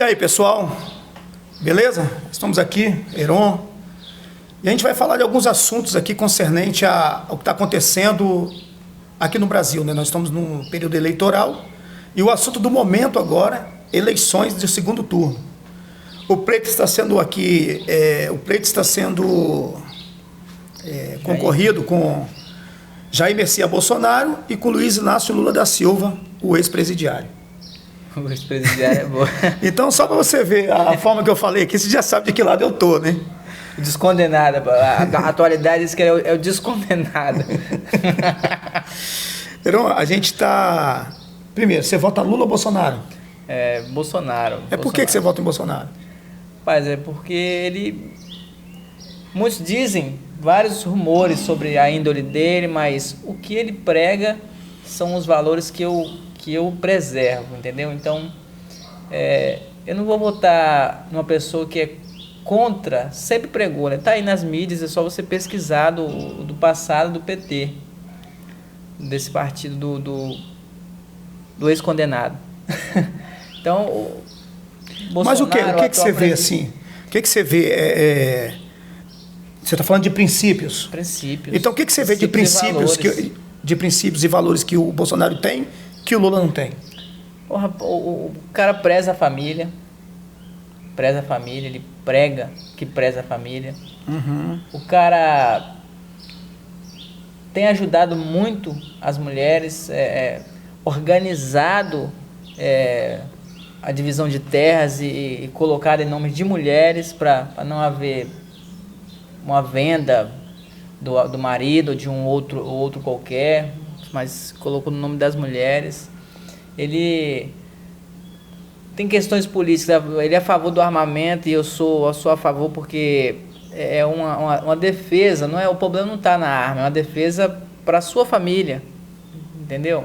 E aí, pessoal, beleza? Estamos aqui, Heron, e a gente vai falar de alguns assuntos aqui concernente ao que está acontecendo aqui no Brasil, né? Nós estamos num período eleitoral e o assunto do momento agora, eleições de segundo turno. O pleito está sendo concorrido com Jair Messias Bolsonaro e com Luiz Inácio Lula da Silva, o ex-presidiário. O ex-presidiário é bom. Então, só para você ver a forma que eu falei aqui, você já sabe de que lado eu tô, né? Descondenado. A atualidade diz que é o descondenado. Então, a gente está... Primeiro, você vota Lula ou Bolsonaro? Bolsonaro. Por que você vota em Bolsonaro? Rapaz, é porque ele... Muitos dizem, vários rumores sobre a índole dele, mas o que ele prega são os valores que eu preservo, entendeu? Então, eu não vou votar numa pessoa que é contra, sempre pregou, né? Tá aí nas mídias, é só você pesquisar do passado do PT, desse partido do ex-condenado. Então, Bolsonaro... Mas o que você vê assim? O que você vê? Você está falando de princípios. Princípios. Então, o que você vê de princípios e valores que o Bolsonaro tem que o Lula não tem? O cara preza a família, ele prega que preza a família. Uhum. O cara tem ajudado muito as mulheres, organizado a divisão de terras e colocado em nome de mulheres para não haver uma venda do marido ou de um outro qualquer, mas colocou no nome das mulheres. Ele tem questões políticas, ele é a favor do armamento e eu sou a favor porque é uma defesa, não é, o problema não está na arma, é uma defesa para a sua família, entendeu?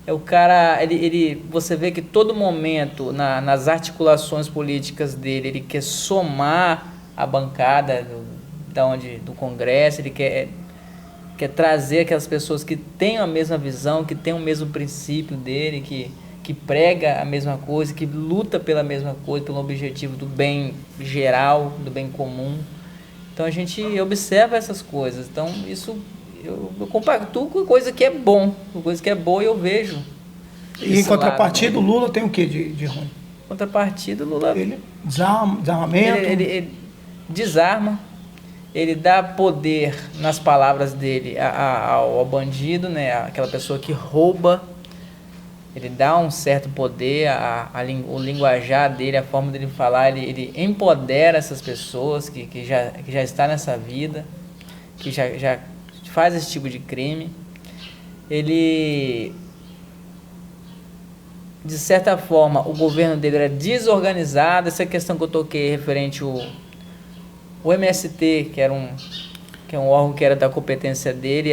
O cara, você vê que todo momento nas articulações políticas dele, ele quer somar a bancada do Congresso, ele quer trazer aquelas pessoas que têm a mesma visão, que têm o mesmo princípio dele, que prega a mesma coisa, que luta pela mesma coisa, pelo objetivo do bem geral, do bem comum. Então a gente observa essas coisas. Então isso eu compactuo com coisa que é bom, com coisa que é boa eu vejo. E em contrapartida, o Lula tem o que de ruim? Em contrapartida, o Lula... Ele desarmamento... Ele desarma, ele dá poder nas palavras dele ao bandido, né? Aquela pessoa que rouba, ele dá um certo poder, o linguajar dele, a forma dele falar, ele empodera essas pessoas que já está nessa vida, que já faz esse tipo de crime. Ele, de certa forma, o governo dele era desorganizado. Essa questão que eu toquei referente o MST, que é um órgão que era da competência dele,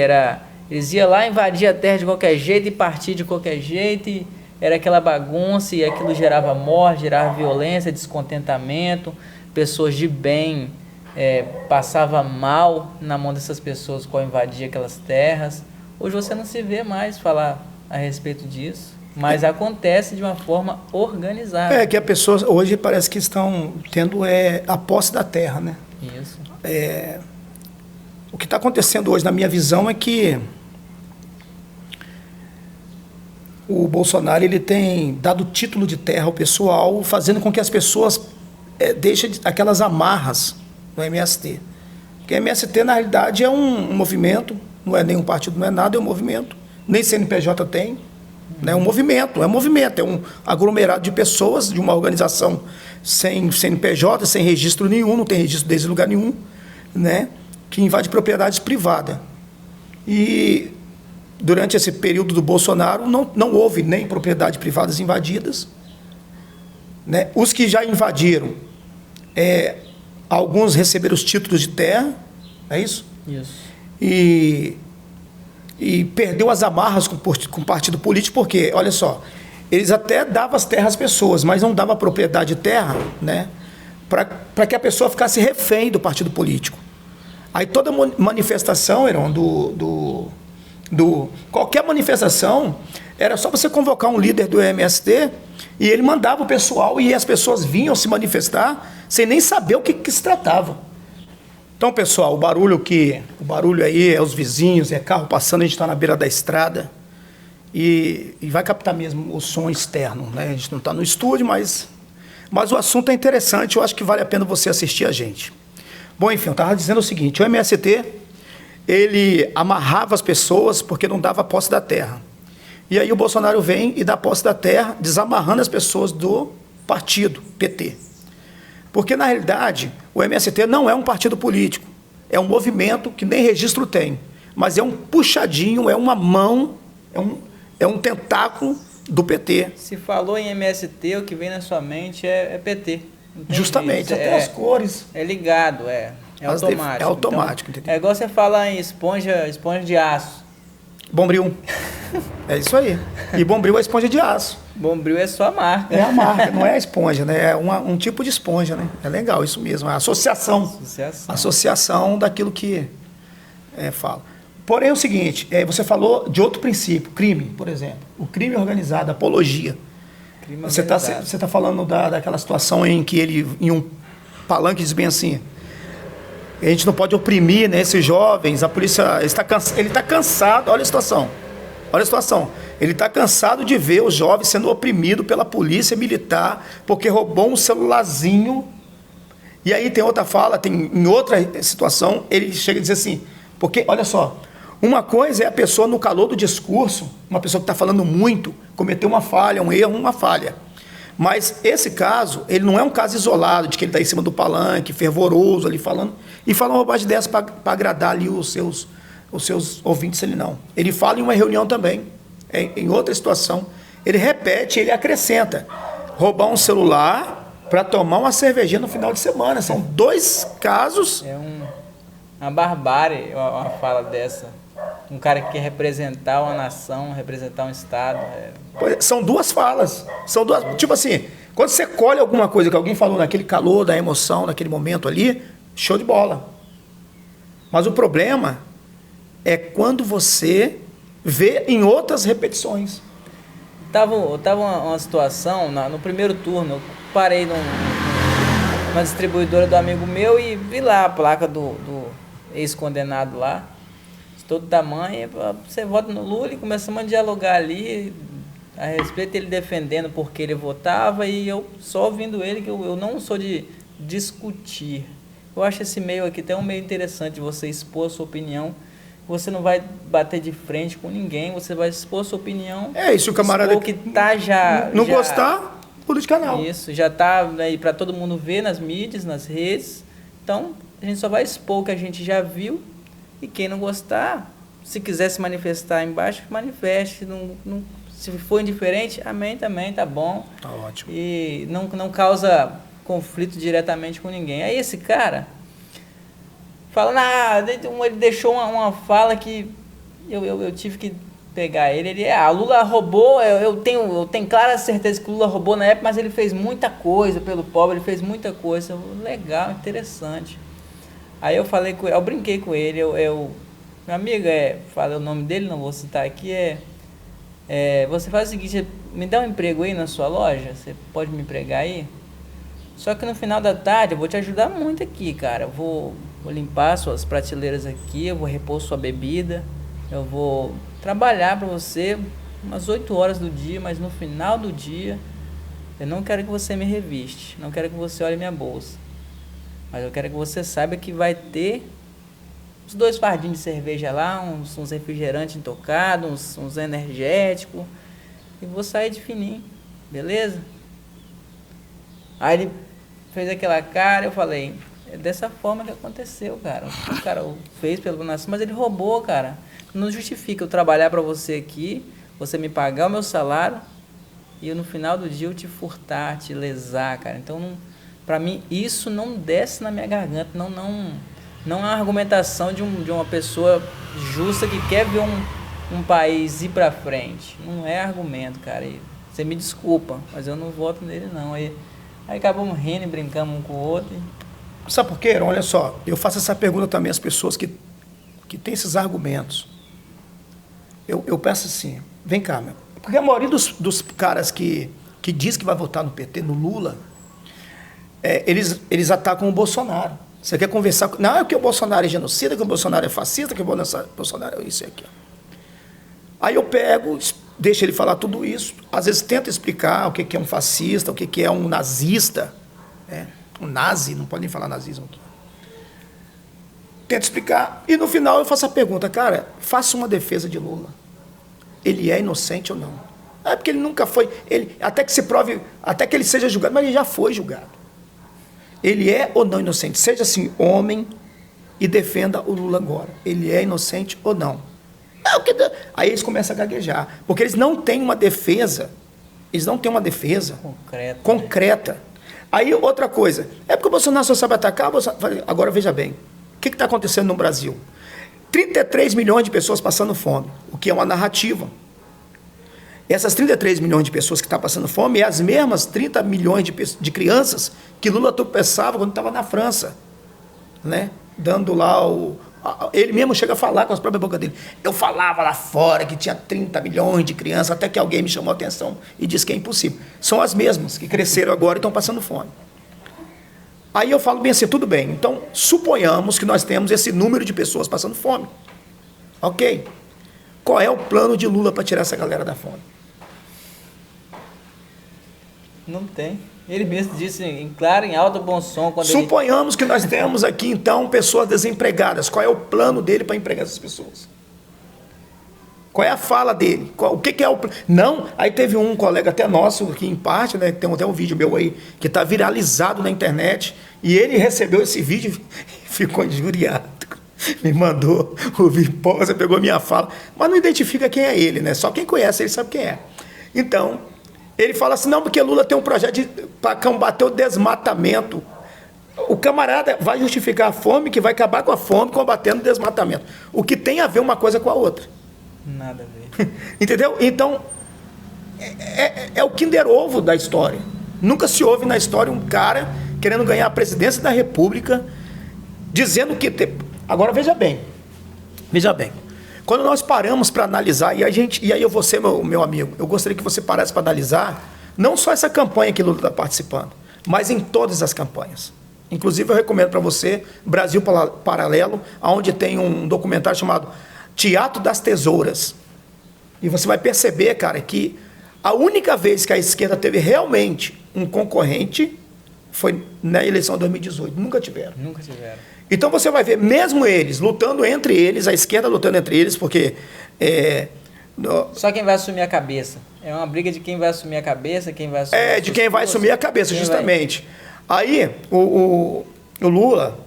eles iam lá, invadir a terra de qualquer jeito e partir de qualquer jeito, e era aquela bagunça, e aquilo gerava morte, gerava violência, descontentamento, pessoas de bem passavam mal na mão dessas pessoas que invadiam aquelas terras. Hoje você não se vê mais falar a respeito disso, mas acontece de uma forma organizada. Que as pessoas hoje parece que estão tendo a posse da terra, né? Isso. O que está acontecendo hoje, na minha visão, é que o Bolsonaro ele tem dado título de terra ao pessoal, fazendo com que as pessoas deixem aquelas amarras no MST. Porque o MST, na realidade, é um movimento, não é nenhum partido, não é nada, é um movimento. Nem CNPJ tem. É um movimento, é um aglomerado de pessoas, de uma organização sem CNPJ, sem registro nenhum, não tem registro desde lugar nenhum, né, que invade propriedades privadas. E durante esse período do Bolsonaro não houve nem propriedades privadas invadidas, né? Os que já invadiram, alguns receberam os títulos de terra, é isso? Isso. E perdeu as amarras com o partido político, porque, olha só, eles até davam as terras às pessoas, mas não davam a propriedade de terra, né, para que a pessoa ficasse refém do partido político. Aí toda manifestação, Heron, Qualquer manifestação, era só você convocar um líder do MST e ele mandava o pessoal e as pessoas vinham se manifestar sem nem saber o que se tratava. Então, pessoal, o barulho aí é os vizinhos, é carro passando, a gente está na beira da estrada e vai captar mesmo o som externo, né? A gente não está no estúdio, mas o assunto é interessante, eu acho que vale a pena você assistir a gente. Bom, enfim, eu estava dizendo o seguinte, o MST, ele amarrava as pessoas porque não dava posse da terra. E aí o Bolsonaro vem e dá posse da terra, desamarrando as pessoas do partido, PT. Porque, na realidade, o MST não é um partido político, é um movimento que nem registro tem, mas é um puxadinho, é uma mão, é um tentáculo do PT. Se falou em MST, o que vem na sua mente é PT. Justamente, até as cores. É ligado, é automático. É automático, então, entendeu? É igual você fala em esponja de aço. Bombril. É isso aí. E Bombril é esponja de aço. Bombril é só a marca. É a marca, não é a esponja, né? É um tipo de esponja, né? É legal, isso mesmo. É a associação. Associação daquilo que fala. Porém, é o seguinte, você falou de outro princípio, crime, por exemplo. O crime organizado, apologia. Você está falando daquela situação em que ele, em um palanque, diz bem assim, a gente não pode oprimir, né, esses jovens, a polícia ele está cansado, olha a situação, ele está cansado de ver os jovens sendo oprimidos pela polícia militar, porque roubou um celularzinho, e aí tem outra fala, em outra situação, ele chega a dizer assim, porque, olha só, uma coisa é a pessoa no calor do discurso, uma pessoa que está falando muito, cometeu uma falha, um erro, uma falha. Mas esse caso, ele não é um caso isolado, de que ele está em cima do palanque, fervoroso ali falando, e fala uma bobagem dessa para agradar ali os seus ouvintes, ele não. Ele fala em uma reunião também, em outra situação, ele repete, ele acrescenta, roubar um celular para tomar uma cervejinha no final de semana. São 2 casos. É uma barbárie uma fala dessa. Um cara que quer representar uma nação, representar um estado. São 2 falas. Tipo assim, quando você colhe alguma coisa que alguém falou naquele calor da emoção, naquele momento ali, show de bola. Mas o problema é quando você vê em outras repetições. Tava uma situação, no primeiro turno, eu parei numa distribuidora do amigo meu e vi lá a placa do ex-condenado lá. Todo tamanho, você vota no Lula e começamos a dialogar ali a respeito dele defendendo porque ele votava e eu só ouvindo ele, que eu não sou de discutir. Eu acho esse meio aqui até um meio interessante de você expor a sua opinião. Você não vai bater de frente com ninguém, você vai expor a sua opinião. É isso, o camarada que tá não gostar, política não. Isso, já tá aí para todo mundo ver nas mídias, nas redes. Então, a gente só vai expor o que a gente já viu. E quem não gostar, se quiser se manifestar embaixo, manifeste. Se for indiferente, amém também, tá bom. Tá ótimo. E não causa conflito diretamente com ninguém. Aí esse cara, falando, ele deixou uma fala que eu tive que pegar ele. Lula roubou, eu tenho clara certeza que o Lula roubou na época, mas ele fez muita coisa pelo pobre, ele fez muita coisa. Legal, interessante. Aí eu falei com ele, eu brinquei com ele, meu amigo, falei o nome dele, não vou citar aqui, você faz o seguinte, me dá um emprego aí na sua loja, você pode me empregar aí? Só que no final da tarde eu vou te ajudar muito aqui, cara, eu vou limpar suas prateleiras aqui, eu vou repor sua bebida, eu vou trabalhar para você umas 8 horas do dia, mas no final do dia eu não quero que você me reviste, não quero que você olhe minha bolsa. Mas eu quero que você saiba que vai ter uns 2 fardinhos de cerveja lá, uns refrigerantes intocados, uns energéticos. E vou sair de fininho, beleza? Aí ele fez aquela cara, eu falei, é dessa forma que aconteceu, cara. O cara fez pelo nação, mas ele roubou, cara. Não justifica eu trabalhar pra você aqui, você me pagar o meu salário e eu, no final do dia eu te furtar, te lesar, cara. Então, pra mim, isso não desce na minha garganta. Não é uma argumentação de uma pessoa justa que quer ver um país ir pra frente. Não é argumento, cara. E você me desculpa, mas eu não voto nele, não. Aí acabamos rindo e brincamos um com o outro. Sabe por quê, Heron? Olha só, eu faço essa pergunta também às pessoas que têm esses argumentos. eu penso assim, vem cá, meu. Porque a maioria dos caras que diz que vai votar no PT, no Lula, eles atacam o Bolsonaro. Você quer conversar com... Não, é que o Bolsonaro é genocida, que o Bolsonaro é fascista, que o Bolsonaro é isso e aquilo. Aí eu pego, deixo ele falar tudo isso, às vezes tento explicar o que é um fascista, o que é um nazista, um nazi, não pode nem falar nazismo aqui. Tento explicar, e no final eu faço a pergunta, cara, faça uma defesa de Lula. Ele é inocente ou não? É porque ele nunca foi, até que se prove, até que ele seja julgado, mas ele já foi julgado. Ele é ou não inocente? Seja assim, homem, e defenda o Lula agora. Ele é inocente ou não? Aí eles começam a gaguejar, porque eles não têm uma defesa, concreta. Aí outra coisa, é porque o Bolsonaro só sabe atacar, agora veja bem, o que está acontecendo no Brasil? 33 milhões de pessoas passando fome, o que é uma narrativa. Essas 33 milhões de pessoas que estão passando fome é as mesmas 30 milhões de crianças que Lula tropeçava quando estava na França, né? Dando lá ele mesmo chega a falar com as próprias bocas dele. Eu falava lá fora que tinha 30 milhões de crianças, até que alguém me chamou a atenção e disse que é impossível. São as mesmas que cresceram agora e estão passando fome. Aí eu falo bem assim, tudo bem, então suponhamos que nós temos esse número de pessoas passando fome. Ok. Qual é o plano de Lula para tirar essa galera da fome? Não tem. Ele mesmo disse em claro, em alto bom som. Suponhamos que nós temos aqui, então, pessoas desempregadas. Qual é o plano dele para empregar essas pessoas? Qual é a fala dele? O que é o... Não, aí teve um colega até nosso, aqui em parte, né, tem até um vídeo meu aí, que está viralizado na internet, e ele recebeu esse vídeo e ficou injuriado. Me mandou ouvir, pô, você pegou minha fala, mas não identifica quem é ele, né? Só quem conhece ele sabe quem é. Então, ele fala assim, não, porque Lula tem um projeto para combater o desmatamento. O camarada vai justificar a fome, que vai acabar com a fome, combatendo o desmatamento. O que tem a ver uma coisa com a outra. Nada a ver. Entendeu? Então, é o Kinder Ovo da história. Nunca se ouve na história um cara querendo ganhar a presidência da República, dizendo que... Agora, veja bem. Quando nós paramos para analisar, e aí eu vou ser meu amigo, eu gostaria que você parasse para analisar, não só essa campanha que Lula está participando, mas em todas as campanhas. Inclusive, eu recomendo para você Brasil Paralelo, onde tem um documentário chamado Teatro das Tesouras. E você vai perceber, cara, que a única vez que a esquerda teve realmente um concorrente foi na eleição de 2018. Nunca tiveram. Então você vai ver, mesmo eles lutando entre eles, a esquerda lutando entre eles, porque... Só quem vai assumir a cabeça. É uma briga de quem vai assumir a cabeça, quem vai assumir... de quem vai assumir a cabeça, justamente. Aí, o Lula,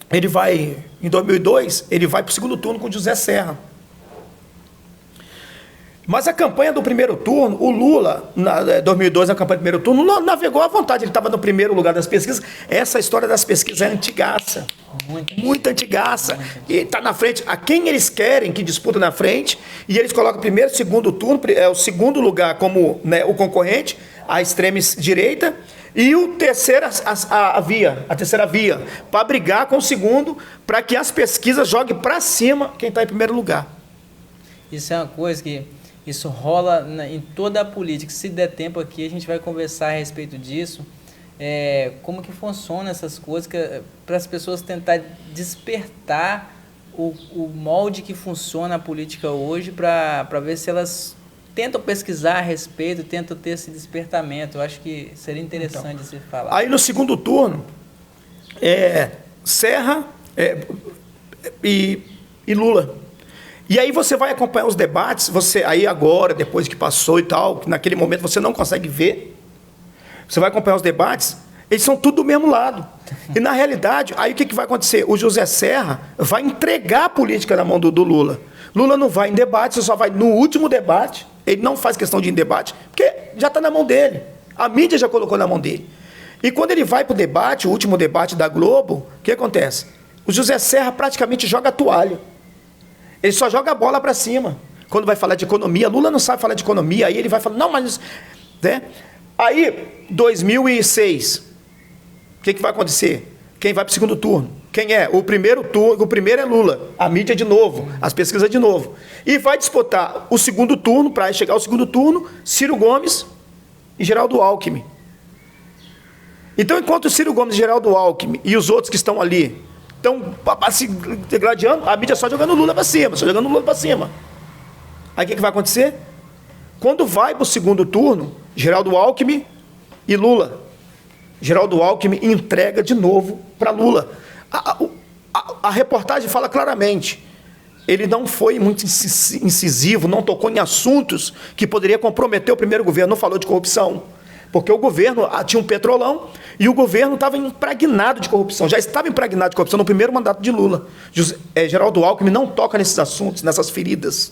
ele vai, em 2002, ele vai para o segundo turno com o José Serra. Mas a campanha do primeiro turno, o Lula, em 2002, na campanha do primeiro turno, Lula navegou à vontade, ele estava no primeiro lugar das pesquisas. Essa história das pesquisas é antigaça, muito antigaça, e está na frente. A quem eles querem que disputa na frente, e eles colocam primeiro, segundo turno, o segundo lugar como, né, o concorrente, a extrema direita, e o terceiro, a terceira via, para brigar com o segundo, para que as pesquisas joguem para cima quem está em primeiro lugar. Isso é uma coisa que... Isso rola em toda a política. Se der tempo aqui, a gente vai conversar a respeito disso. Como que funcionam essas coisas, para as pessoas tentar despertar o molde que funciona a política hoje, para ver se elas tentam pesquisar a respeito, tentam ter esse despertamento. Eu acho que seria interessante se falar. Aí no segundo turno, Serra e Lula. E aí você vai acompanhar os debates, aí agora, depois que passou e tal, que naquele momento você não consegue ver, você vai acompanhar os debates, eles são tudo do mesmo lado. E na realidade, aí o que vai acontecer? O José Serra vai entregar a política na mão do Lula. Lula não vai em debate, só vai no último debate, ele não faz questão de ir em debate, porque já está na mão dele. A mídia já colocou na mão dele. E quando ele vai para o debate, o último debate da Globo, o que acontece? O José Serra praticamente joga a toalha. Ele só joga a bola para cima. Quando vai falar de economia, Lula não sabe falar de economia, aí ele vai falar, não, mas... Né? Aí, 2006, o que vai acontecer? Quem vai para o segundo turno? Quem é? O primeiro é Lula, a mídia de novo, as pesquisas de novo. E vai disputar o segundo turno, para chegar ao segundo turno, Ciro Gomes e Geraldo Alckmin. Então, enquanto o Ciro Gomes, Geraldo Alckmin e os outros que estão ali estão se gladiando, a mídia só jogando Lula para cima, só jogando Lula para cima. Aí o que vai acontecer? Quando vai para o segundo turno, Geraldo Alckmin e Lula. Geraldo Alckmin entrega de novo para Lula. A reportagem fala claramente, ele não foi muito incisivo, não tocou em assuntos que poderia comprometer o primeiro governo, não falou de corrupção, porque o governo tinha um petrolão e o governo estava impregnado de corrupção, já estava impregnado de corrupção no primeiro mandato de Lula. Geraldo Alckmin não toca nesses assuntos, nessas feridas.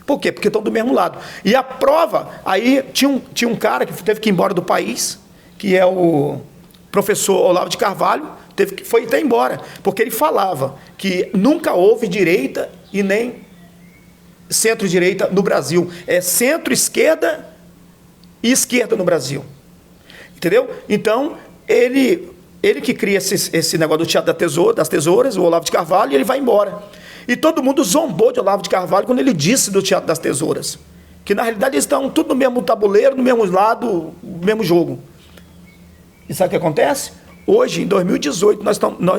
Por quê? Porque estão do mesmo lado. E a prova, aí tinha um cara que teve que ir embora do país, que é o professor Olavo de Carvalho, foi até embora, porque ele falava que nunca houve direita e nem centro-direita no Brasil. É centro-esquerda e esquerda no Brasil. Entendeu? Então, ele que cria esse negócio do Teatro das Tesouras, o Olavo de Carvalho, e ele vai embora. E todo mundo zombou de Olavo de Carvalho quando ele disse do Teatro das Tesouras. Que, na realidade, eles estão tudo no mesmo tabuleiro, no mesmo lado, no mesmo jogo. E sabe o que acontece? Hoje, em 2018,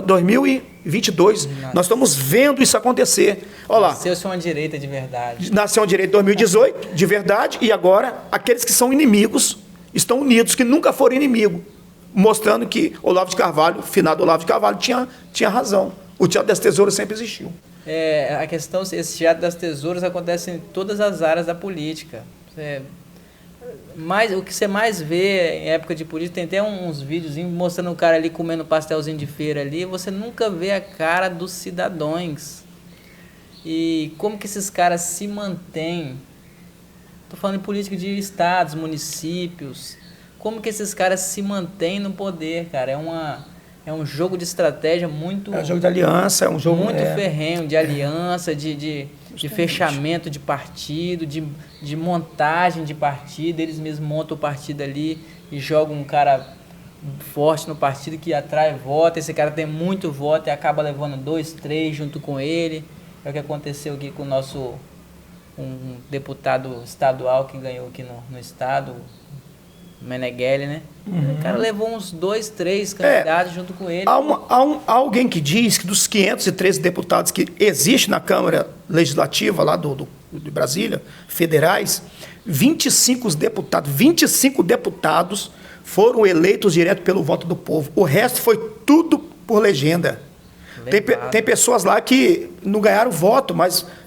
2022, nós estamos vendo isso acontecer. Olha lá. Nasceu-se uma direita de verdade. Nasceu uma direita em 2018, de verdade, e agora aqueles que são inimigos estão unidos, que nunca foram inimigos, mostrando que Olavo de Carvalho, finado Olavo de Carvalho, tinha razão. O Teatro das Tesouras sempre existiu. A questão, esse Teatro das Tesouras acontece em todas as áreas da política. O que você mais vê em época de política, tem até uns vídeos mostrando o cara ali comendo pastelzinho de feira ali, você nunca vê a cara dos cidadãos. E como que esses caras se mantêm? Estou falando em política de estados, municípios. Como que esses caras se mantêm no poder, cara? É um jogo de estratégia muito... É um jogo de aliança, é um jogo... Muito ferrenho, de aliança, de fechamento de partido, de montagem de partido. Eles mesmos montam o partido ali e jogam um cara forte no partido que atrai voto. Esse cara tem muito voto e acaba levando 2, 3 junto com ele. É o que aconteceu aqui com o nosso... um deputado estadual que ganhou aqui no estado, Meneghelli, né? O cara levou uns 2, 3 candidatos junto com ele. Há alguém que diz que dos 513 deputados que existem na Câmara Legislativa, lá de Brasília, federais, 25 deputados foram eleitos direto pelo voto do povo. O resto foi tudo por legenda. Tem pessoas lá que não ganharam voto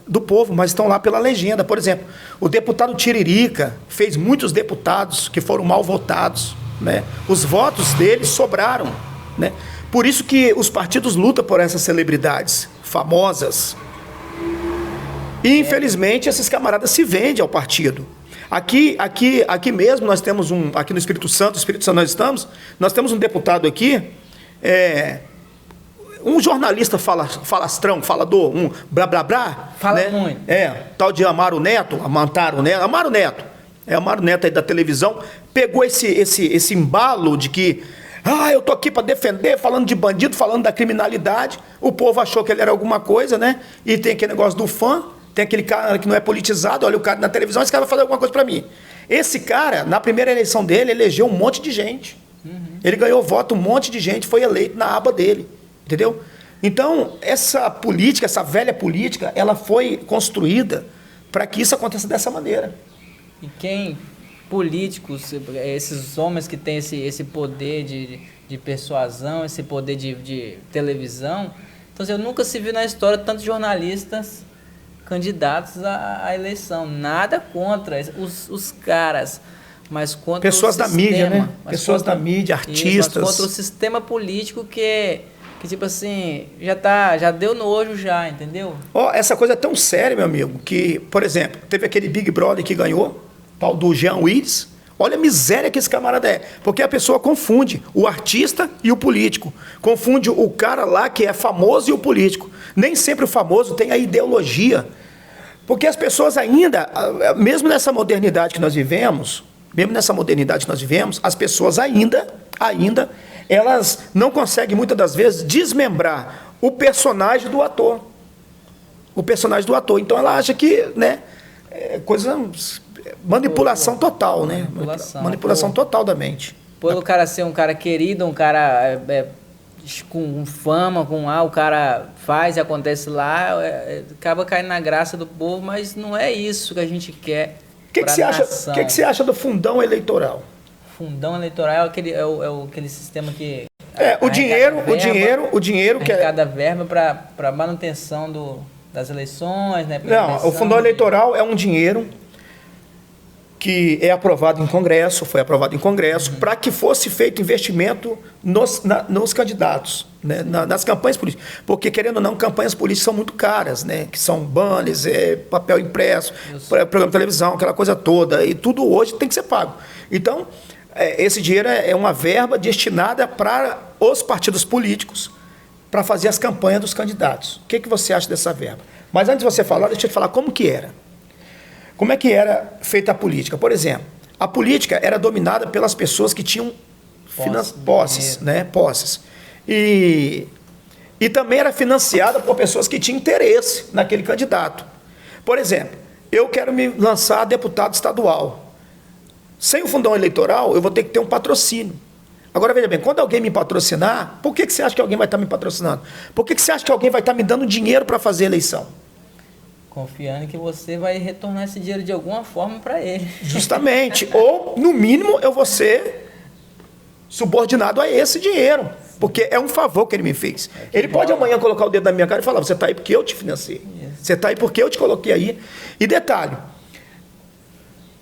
do povo, mas estão lá pela legenda. Por exemplo, o deputado Tiririca fez muitos deputados que foram mal votados, né? Os votos deles sobraram, né? Por isso que os partidos lutam por essas celebridades famosas. E, infelizmente, esses camaradas se vendem ao partido. Aqui mesmo nós temos aqui no Espírito Santo nós temos um deputado aqui, um jornalista falastrão, falador, um blá blá blá. Fala, né? Muito. Tal de Amaro Neto aí da televisão, pegou esse embalo de que eu tô aqui para defender, falando de bandido, falando da criminalidade. O povo achou que ele era alguma coisa, né? E tem aquele negócio do fã, tem aquele cara que não é politizado, olha o cara na televisão, esse cara vai fazer alguma coisa para mim. Esse cara, na primeira eleição dele, elegeu um monte de gente. Ele ganhou voto, um monte de gente foi eleito na aba dele. Entendeu? Então, essa política, essa velha política, ela foi construída para que isso aconteça dessa maneira. E políticos, esses homens que têm esse poder de persuasão, esse poder de televisão, então eu nunca se viu na história tantos jornalistas candidatos à eleição. Nada contra os caras, mas contra pessoas o sistema. Da mídia, né? Pessoas da mídia, artistas. Mas contra o sistema político que tipo assim, já deu nojo já, entendeu? Essa coisa é tão séria, meu amigo, que, por exemplo, teve aquele Big Brother que ganhou, tal do Jean Willis. Olha a miséria que esse camarada é. Porque a pessoa confunde o artista e o político. Confunde o cara lá que é famoso e o político. Nem sempre o famoso tem a ideologia. Porque as pessoas ainda, mesmo nessa modernidade que nós vivemos, as pessoas ainda elas não conseguem, muitas das vezes, desmembrar o personagem do ator. O personagem do ator. Então ela acha que, né, é coisa... Manipulação total, né? Manipulação total da mente. Pelo cara ser um cara querido, um cara com fama, o cara faz e acontece lá, acaba caindo na graça do povo, mas não é isso que a gente quer. O que você acha do fundão eleitoral? Fundão eleitoral é aquele sistema que o dinheiro que arrecada verba para manutenção das eleições, né? Não, o fundão eleitoral é um dinheiro que é aprovado em Congresso, foi aprovado em Congresso, para que fosse feito investimento nos candidatos, né, nas campanhas políticas. Porque, querendo ou não, campanhas políticas são muito caras, né, que são banners, papel impresso, programa de televisão, aquela coisa toda, e tudo hoje tem que ser pago. Então, esse dinheiro é uma verba destinada para os partidos políticos, para fazer as campanhas dos candidatos. O que você acha dessa verba? Mas antes de você falar, deixa eu te falar como que era. Como é que era feita a política? Por exemplo, a política era dominada pelas pessoas que tinham posses, né? Posses. E também era financiada por pessoas que tinham interesse naquele candidato. Por exemplo, eu quero me lançar deputado estadual. Sem o fundão eleitoral, eu vou ter que ter um patrocínio. Agora, veja bem, quando alguém me patrocinar, por que você acha que alguém vai estar me patrocinando? Por que você acha que alguém vai estar me dando dinheiro para fazer eleição? Confiando que você vai retornar esse dinheiro de alguma forma para ele. Justamente. Ou, no mínimo, eu vou ser subordinado a esse dinheiro. Porque é um favor que ele me fez. Ele pode amanhã colocar o dedo na minha cara e falar, você está aí porque eu te financei. Isso. Você está aí porque eu te coloquei aí. E detalhe,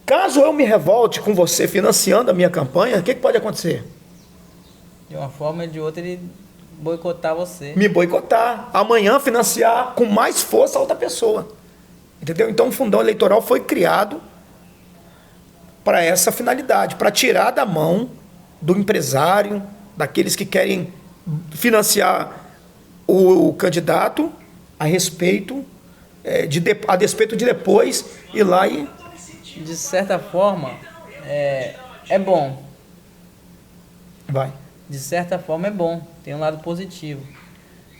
caso eu me revolte com você financiando a minha campanha, o que pode acontecer? De uma forma ou de outra, ele boicotar você. Me boicotar. Amanhã financiar com mais força a outra pessoa. Entendeu? Então o fundão eleitoral foi criado para essa finalidade, para tirar da mão do empresário, daqueles que querem financiar o candidato a despeito de depois ir lá e... De certa forma, é bom. Vai. De certa forma é bom, tem um lado positivo.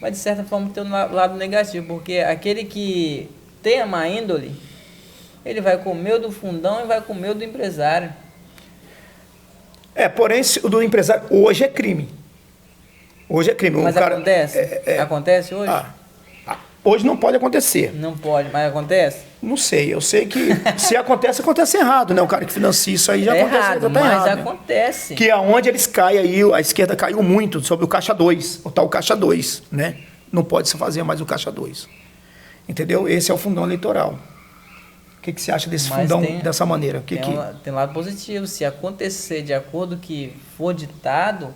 Mas de certa forma tem um lado negativo, porque aquele que tem a má índole, ele vai comer o do fundão e vai comer o do empresário. Porém, o do empresário hoje é crime. Hoje é crime. Mas acontece? Acontece hoje? Hoje não pode acontecer. Não pode, mas acontece? Não sei, eu sei que se acontece, acontece errado, né? O cara que financia isso aí já acontece errado, mas errado, acontece. Que é onde eles caem aí, a esquerda caiu muito sobre o Caixa 2, o tal Caixa 2, né? Não pode se fazer mais o Caixa 2. Entendeu? Esse é o fundão eleitoral. O que você acha desse fundão dessa maneira? Tem lado positivo. Se acontecer de acordo que for ditado,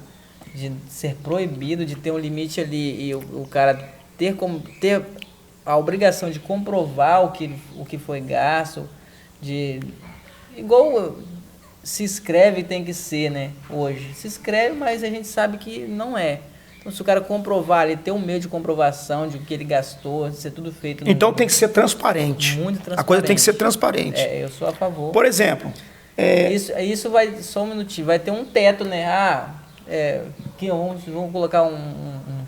de ser proibido, de ter um limite ali e o cara ter a obrigação de comprovar o que foi gasto, igual se escreve tem que ser, né? Hoje se escreve, mas a gente sabe que não é. Então, se o cara comprovar, ele ter um meio de comprovação de o que ele gastou, de ser tudo feito... Então, tem que ser transparente. Muito transparente. A coisa tem que ser transparente. Eu sou a favor. Por exemplo... Isso vai... Só um minutinho. Vai ter um teto, né? Vamos colocar um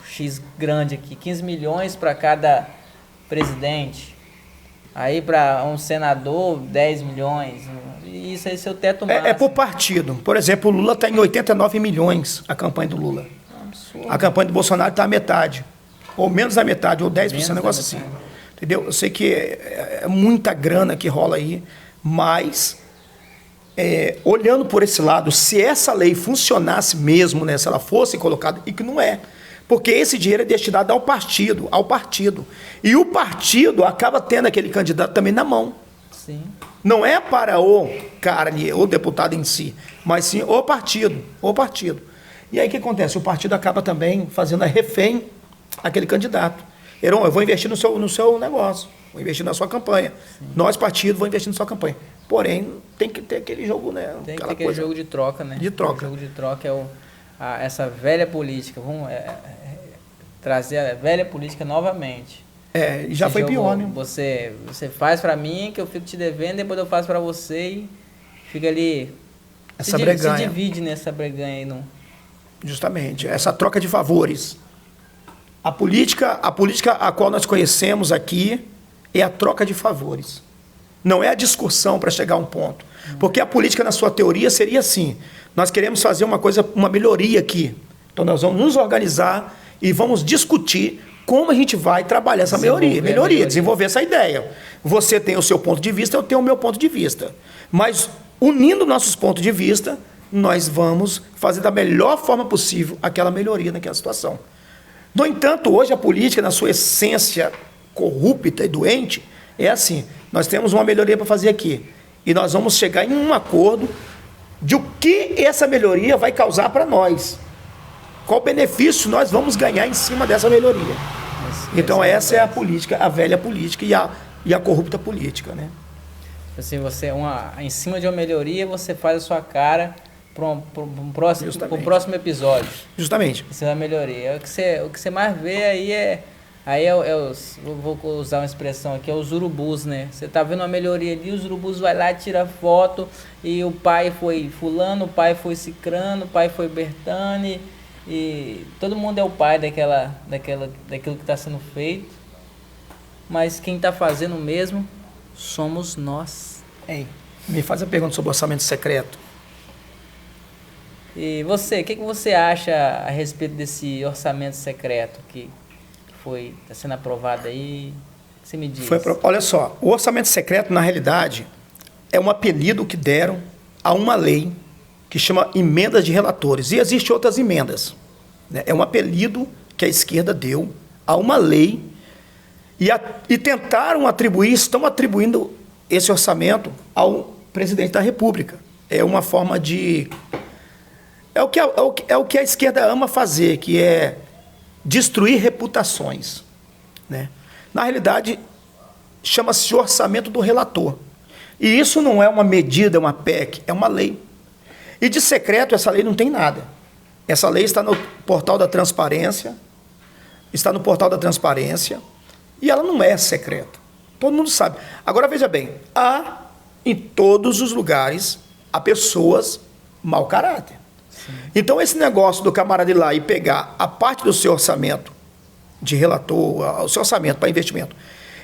X grande aqui. 15 milhões para cada presidente. Aí, para um senador, 10 milhões. Isso aí é o teto máximo. É por partido. Por exemplo, o Lula está em 89 milhões, a campanha do Lula. A campanha do Bolsonaro está à metade, ou menos da metade, ou 10%, um negócio assim. Entendeu? Eu sei que é muita grana que rola aí, mas olhando por esse lado, se essa lei funcionasse mesmo, né, se ela fosse colocada, e que não é, porque esse dinheiro é destinado ao partido, e o partido acaba tendo aquele candidato também na mão. Sim. Não é para o cara ali, o deputado em si, mas sim o partido. E aí o que acontece? O partido acaba também fazendo a refém aquele candidato. Heron, eu vou investir no seu negócio, vou investir na sua campanha. Sim. Nós, partido, vou investir na sua campanha. Porém, tem que ter aquele jogo, né? Tem que ter aquele jogo de troca, né? De troca. O jogo de troca é essa velha política. Vamos trazer a velha política novamente. Já foi pior, né? Você faz pra mim, que eu fico te devendo, depois eu faço pra você e fica ali... Essa breganha. Se divide nessa breganha aí. Justamente, essa troca de favores. A política a qual nós conhecemos aqui é a troca de favores. Não é a discussão para chegar a um ponto. Porque a política, na sua teoria, seria assim: nós queremos fazer uma melhoria aqui. Então, nós vamos nos organizar e vamos discutir como a gente vai trabalhar essa melhoria, desenvolver essa ideia. Você tem o seu ponto de vista, eu tenho o meu ponto de vista. Mas, unindo nossos pontos de vista, nós vamos fazer da melhor forma possível aquela melhoria naquela situação. No entanto, hoje a política, na sua essência corrupta e doente, é assim: nós temos uma melhoria para fazer aqui. E nós vamos chegar em um acordo de o que essa melhoria vai causar para nós. Qual benefício nós vamos ganhar em cima dessa melhoria. Então essa é a política, a velha política e a corrupta política, né? Assim, em cima de uma melhoria, você faz a sua cara para um próximo episódio. Justamente. Isso é a melhoria. O que você mais vê vou usar uma expressão aqui, é os urubus, né? Você tá vendo uma melhoria ali, os urubus vai lá, tira foto, e o pai foi fulano, o pai foi cicrano, o pai foi Bertani, e todo mundo é o pai daquilo que está sendo feito, mas quem está fazendo mesmo somos nós. Ei, me faz a pergunta sobre o orçamento secreto. E você, o que você acha a respeito desse orçamento secreto que está sendo aprovado aí? O que você me diz? Olha só, o orçamento secreto, na realidade, é um apelido que deram a uma lei que chama emendas de relatores. E existem outras emendas, né? É um apelido que a esquerda deu a uma lei e tentaram estão atribuindo esse orçamento ao presidente da República. É uma forma de... É o que a esquerda ama fazer, que é destruir reputações, né? Na realidade, chama-se orçamento do relator. E isso não é uma medida, é uma PEC, é uma lei. E de secreto, essa lei não tem nada. Essa lei está no portal da transparência, e ela não é secreta. Todo mundo sabe. Agora, veja bem, em todos os lugares, há pessoas mau caráter. Sim. Então, esse negócio do camarada ir lá e pegar a parte do seu orçamento de relator, o seu orçamento para investimento,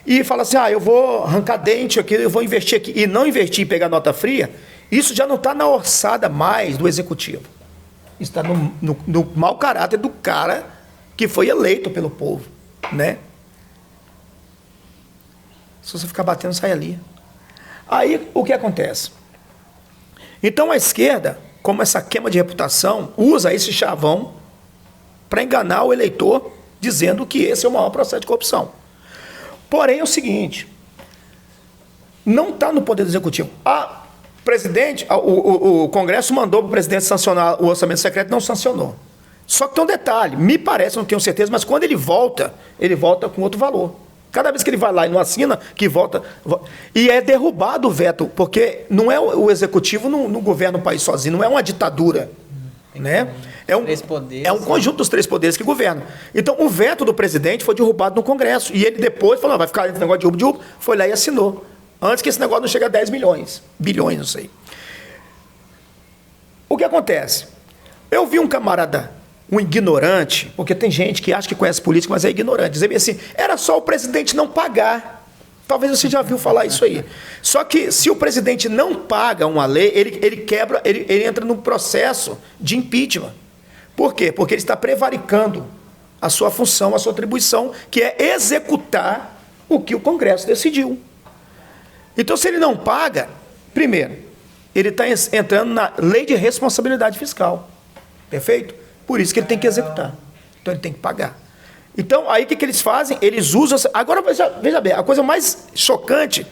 e falar assim: eu vou arrancar dente aqui, eu vou investir aqui, e não investir e pegar nota fria, isso já não está na orçada mais do executivo. Isso está no mau caráter do cara que foi eleito pelo povo, né? Se você ficar batendo, sai ali. Aí, o que acontece? Então, a esquerda, como essa queima de reputação, usa esse chavão para enganar o eleitor, dizendo que esse é o maior processo de corrupção. Porém, é o seguinte: não está no Poder Executivo. O Congresso mandou para o presidente sancionar o orçamento secreto, não sancionou. Só que tem um detalhe, me parece, não tenho certeza, mas quando ele volta com outro valor. Cada vez que ele vai lá e não assina, que volta. E é derrubado o veto, porque não é o executivo não governa o país sozinho, não é uma ditadura. Né? É um conjunto dos três poderes que governam. Então, o veto do presidente foi derrubado no Congresso. E ele depois falou: vai ficar esse negócio de derrubo, foi lá e assinou. Antes que esse negócio não chegue a 10 milhões. Bilhões, não sei. O que acontece? Eu vi um camarada, um ignorante, porque tem gente que acha que conhece política, mas é ignorante, dizer assim: era só o presidente não pagar. Talvez você já viu falar isso aí. Só que se o presidente não paga uma lei, ele entra num processo de impeachment. Por quê? Porque ele está prevaricando a sua função, a sua atribuição, que é executar o que o Congresso decidiu. Então, se ele não paga, primeiro, ele está entrando na lei de responsabilidade fiscal. Perfeito? Por isso que ele tem que executar. Então, ele tem que pagar. Então, aí o que eles fazem? Eles usam... Agora, veja bem, a coisa mais chocante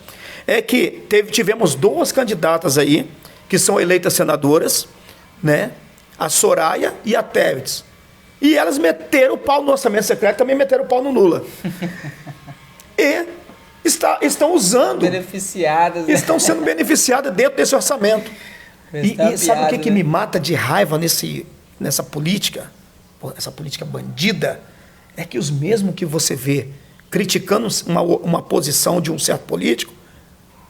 é que tivemos duas candidatas aí, que são eleitas senadoras, né? A Soraya e a Tebet. E elas meteram o pau no orçamento secreto, também meteram o pau no Lula. E estão usando... Beneficiadas. Né? Estão sendo beneficiadas dentro desse orçamento. E sabe o que me mata de raiva nessa política? Essa política bandida? É que os mesmos que você vê criticando uma posição de um certo político,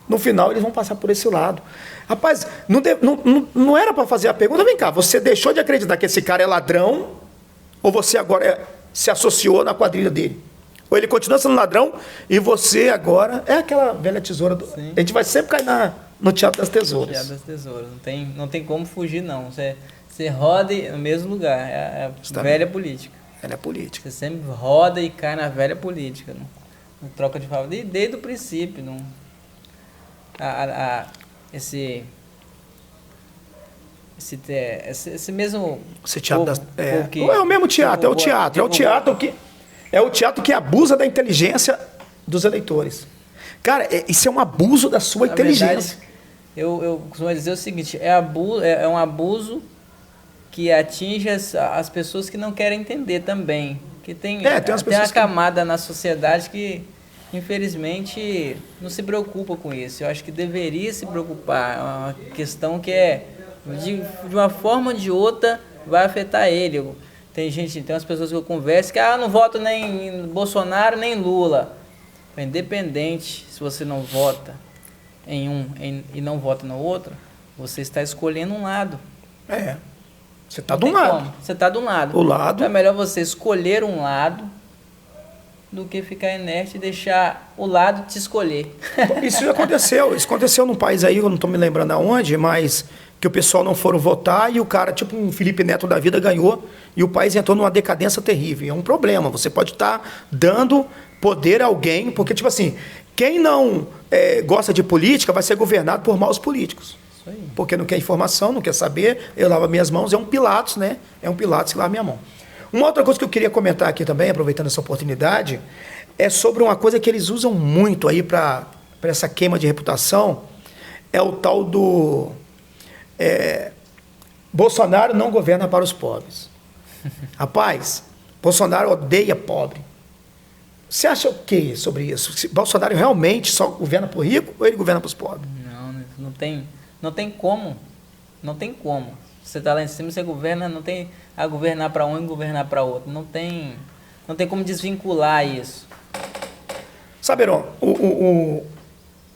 no final eles vão passar por esse lado. Rapaz, não era para fazer a pergunta: vem cá, você deixou de acreditar que esse cara é ladrão, ou você agora se associou na quadrilha dele. Ou ele continua sendo ladrão e você agora é aquela velha tesoura. A gente vai sempre cair no teatro das tesouras. Teatro das tesouras. Não tem como fugir, não. Você roda no mesmo lugar. É a velha política. Velha política. Você sempre roda e cai na velha política. Não troca de favor. Desde o princípio. Não, esse mesmo... Esse teatro é o mesmo teatro. É o teatro que abusa da inteligência dos eleitores. Cara, isso é um abuso da sua inteligência. Verdade, eu costumo dizer o seguinte, é um abuso que atinge as pessoas que não querem entender também. Que tem uma camada na sociedade que, infelizmente, não se preocupa com isso. Eu acho que deveria se preocupar. É uma questão que de uma forma ou de outra, vai afetar ele. Tem umas pessoas que eu converso que não voto nem em Bolsonaro nem em Lula. Independente, se você não vota em um e não vota no outro, você está escolhendo um lado. Você está de um lado. Você está de um lado. O lado. Então é melhor você escolher um lado do que ficar inerte e deixar o lado te escolher. Isso já aconteceu. Isso aconteceu num país aí, eu não estou me lembrando aonde, mas que o pessoal não foram votar e o cara, tipo um Felipe Neto da vida, ganhou e o país entrou numa decadência terrível. É um problema. Você pode estar dando poder a alguém, porque, tipo assim, quem não gosta de política vai ser governado por maus políticos. Isso aí. Porque não quer informação, não quer saber, eu lavo minhas mãos, é um Pilatos, né? É um Pilatos que lava minha mão. Uma outra coisa que eu queria comentar aqui também, aproveitando essa oportunidade, é sobre uma coisa que eles usam muito aí para essa queima de reputação, é o tal do... Bolsonaro não governa para os pobres. Rapaz, Bolsonaro odeia pobre. Você acha o que sobre isso? Se Bolsonaro realmente só governa para o rico ou ele governa para os pobres? Não tem como. Não tem como. Você está lá em cima, você governa, não tem a governar para um e governar para outro. Não tem como desvincular isso. Sabe, Heron,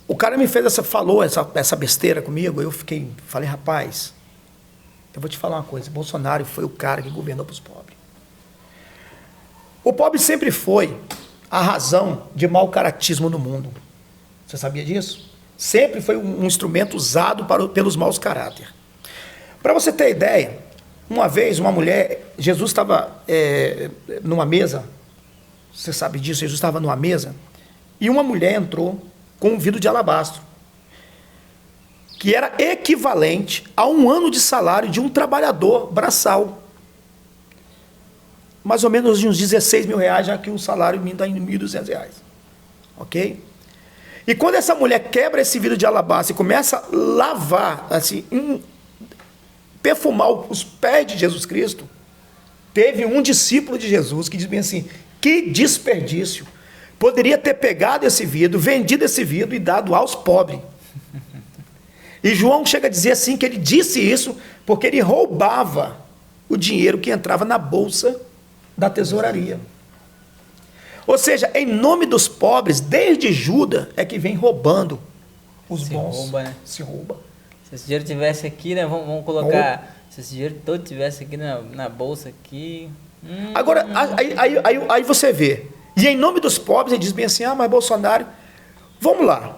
o cara me falou essa besteira comigo, falei, rapaz, eu vou te falar uma coisa, Bolsonaro foi o cara que governou para os pobres. O pobre sempre foi a razão de mau caratismo no mundo. Você sabia disso? Sempre foi um instrumento usado pelos maus caráter. Para você ter ideia, uma vez uma mulher, Jesus estava numa mesa, você sabe disso, Jesus estava numa mesa, e uma mulher entrou com um vidro de alabastro, que era equivalente a 1 ano de salário de um trabalhador braçal. Mais ou menos de uns 16 mil reais, já que o salário mínimo está em 1.200 reais. Ok? E quando essa mulher quebra esse vidro de alabastro e começa a lavar, assim, perfumar os pés de Jesus Cristo, teve um discípulo de Jesus que diz bem assim, que desperdício. Poderia ter pegado esse vidro, vendido esse vidro e dado aos pobres. E João chega a dizer assim, que ele disse isso porque ele roubava o dinheiro que entrava na bolsa da tesouraria. Ou seja, em nome dos pobres, desde Judas é que vem roubando os bons. Rouba, né? Se rouba. Se esse dinheiro tivesse aqui, né? Vamos colocar. Se esse dinheiro todo tivesse aqui na bolsa aqui. Agora, aí você vê. E em nome dos pobres, ele diz bem assim, mas Bolsonaro... Vamos lá.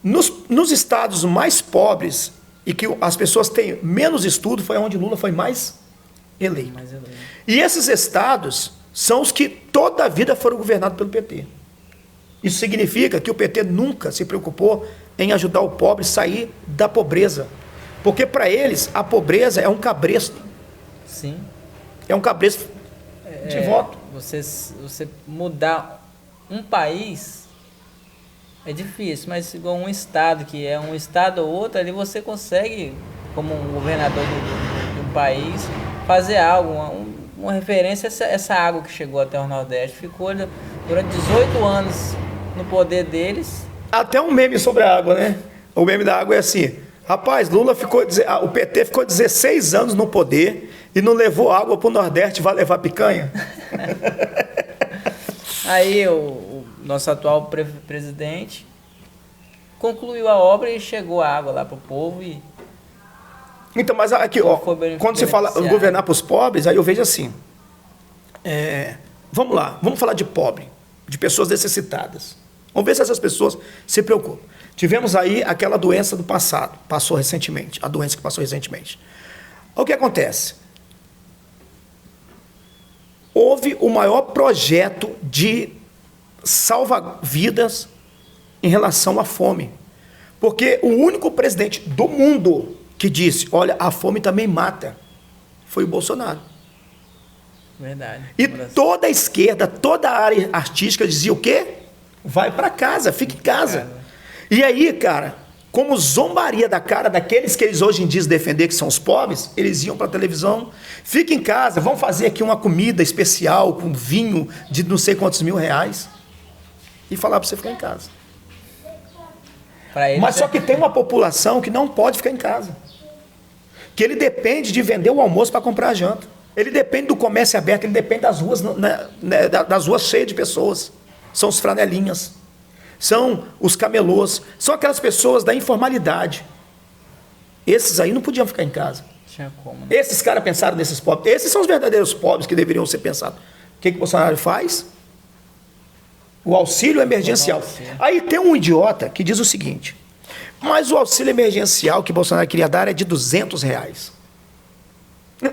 Nos estados mais pobres, e que as pessoas têm menos estudo, foi onde Lula foi mais eleito. E esses estados são os que toda a vida foram governados pelo PT. Isso significa que o PT nunca se preocupou em ajudar o pobre a sair da pobreza. Porque para eles, a pobreza é um cabresto. Sim. É um cabresto de voto. Você mudar um país é difícil, mas igual um estado, que é um estado ou outro, ali você consegue, como um governador de um país, fazer algo, uma referência a essa água que chegou até o Nordeste. Ficou durante 18 anos no poder deles. Até um meme sobre a água, né? O meme da água é assim, rapaz, o PT ficou 16 anos no poder e não levou água para o Nordeste, vai levar picanha? Aí o nosso atual presidente concluiu a obra e chegou a água lá para o povo. Então, mas aqui, quando você fala governar para os pobres, aí eu vejo assim, Vamos lá, vamos falar de pobre, de pessoas necessitadas. Vamos ver se essas pessoas se preocupam. Tivemos aí aquela doença do passado, passou recentemente, a doença que passou recentemente. O que acontece? Houve o maior projeto de salva-vidas em relação à fome. Porque o único presidente do mundo que disse, olha, a fome também mata, foi o Bolsonaro. Verdade. E toda a esquerda, toda a área artística dizia o quê? Vai para casa, fica em casa. E aí, cara, como zombaria da cara daqueles que eles hoje em dia defender, que são os pobres, eles iam para a televisão, fica em casa, vamos fazer aqui uma comida especial com vinho de não sei quantos R$ 1.000 e falar para você ficar em casa. Mas só que tem uma população que não pode ficar em casa. Que ele depende de vender o almoço para comprar a janta. Ele depende do comércio aberto, ele depende das ruas, das ruas cheias de pessoas. São os franelinhas, são os camelôs, são aquelas pessoas da informalidade. Esses aí não podiam ficar em casa. Tinha como, né? Esses caras pensaram nesses pobres. Esses são os verdadeiros pobres que deveriam ser pensados. O que o Bolsonaro faz? O auxílio emergencial. Aí tem um idiota que diz o seguinte, mas o auxílio emergencial que Bolsonaro queria dar é de R$ 200.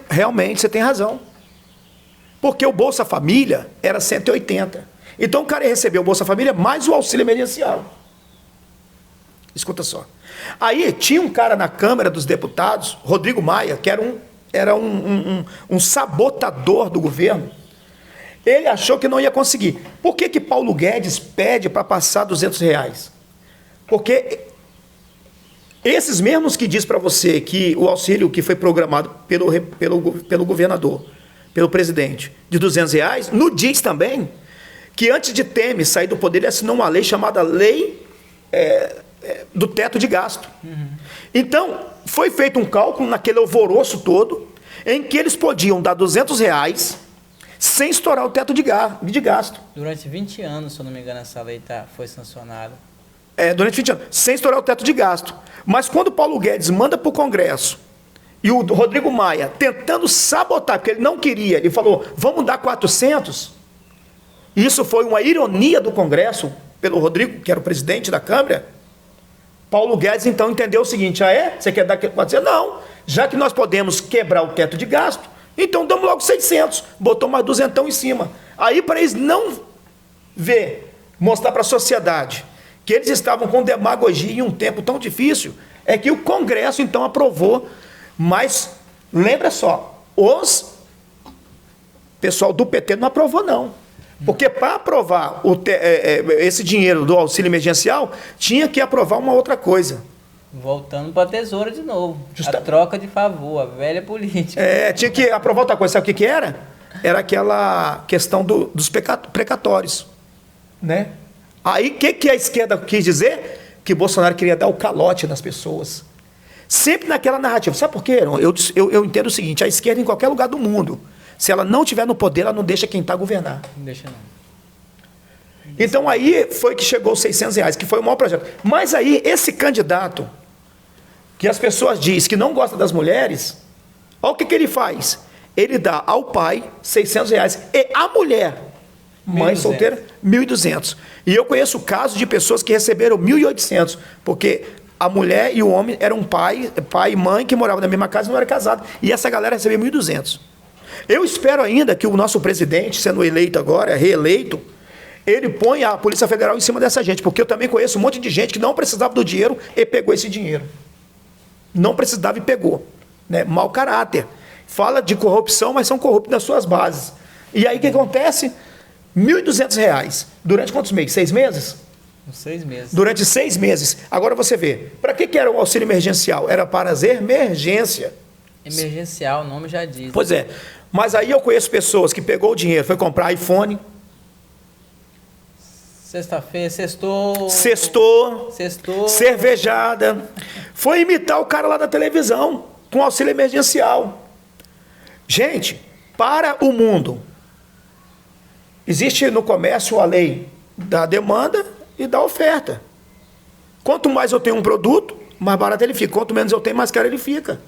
Realmente, você tem razão. Porque o Bolsa Família era 180. Então o cara ia receber o Bolsa Família mais o auxílio emergencial. Escuta só. Aí tinha um cara na Câmara dos Deputados, Rodrigo Maia, que era um sabotador do governo. Ele achou que não ia conseguir. Por que Paulo Guedes pede para passar R$ 200? Porque esses mesmos que diz para você que o auxílio que foi programado pelo governador, pelo presidente, de R$ 200, no diz também que antes de Temer sair do poder, ele assinou uma lei chamada Lei do Teto de Gasto. Uhum. Então, foi feito um cálculo naquele alvoroço todo, em que eles podiam dar R$ 200 sem estourar o teto de gasto. Durante 20 anos, se eu não me engano, essa lei foi sancionada. Durante 20 anos, sem estourar o teto de gasto. Mas quando o Paulo Guedes manda para o Congresso e o Rodrigo Maia tentando sabotar, porque ele não queria, ele falou, vamos dar 400. Isso foi uma ironia do Congresso, pelo Rodrigo, que era o presidente da Câmara. Paulo Guedes, então, entendeu o seguinte, você quer dar 400? Não, já que nós podemos quebrar o teto de gasto, então damos logo 600, botou mais 200 em cima. Aí, para eles não mostrar para a sociedade que eles estavam com demagogia em um tempo tão difícil, é que o Congresso, então, aprovou. Mas, lembra só, pessoal do PT não aprovou, não. Porque para aprovar esse dinheiro do auxílio emergencial, tinha que aprovar uma outra coisa. Voltando para a tesoura de novo. A troca de favor, a velha política. Tinha que aprovar outra coisa. Sabe o que era? Era aquela questão dos precatórios. Né? Aí, o que a esquerda quis dizer? Que Bolsonaro queria dar o calote nas pessoas. Sempre naquela narrativa. Sabe por quê? Eu entendo o seguinte, a esquerda em qualquer lugar do mundo, se ela não estiver no poder, ela não deixa quem está governar. Não deixa não. Então aí foi que chegou os R$ 600, que foi o maior projeto. Mas aí esse candidato, que as pessoas dizem que não gosta das mulheres, olha o que ele faz. Ele dá ao pai R$ 600 e à mulher, mãe solteira, 1.200. E eu conheço casos de pessoas que receberam 1.800, porque a mulher e o homem eram pai e mãe que moravam na mesma casa e não eram casados. E essa galera recebeu 1.200. Eu espero ainda que o nosso presidente, sendo eleito agora, reeleito, ele ponha a Polícia Federal em cima dessa gente, porque eu também conheço um monte de gente que não precisava do dinheiro e pegou esse dinheiro. Não precisava e pegou. Né? Mau caráter. Fala de corrupção, mas são corruptos nas suas bases. E aí o que acontece? R$ 1.200. Durante quantos meses? 6 meses? 6 meses. Durante 6 meses. Agora você vê. Para que era o auxílio emergencial? Era para as emergências. Emergencial, o nome já diz. Pois é. Mas aí eu conheço pessoas que pegou o dinheiro, foi comprar iPhone. Sexta-feira, sextou. Cervejada. Foi imitar o cara lá da televisão, com auxílio emergencial. Gente, para o mundo, existe no comércio a lei da demanda e da oferta. Quanto mais eu tenho um produto, mais barato ele fica. Quanto menos eu tenho, mais caro ele fica.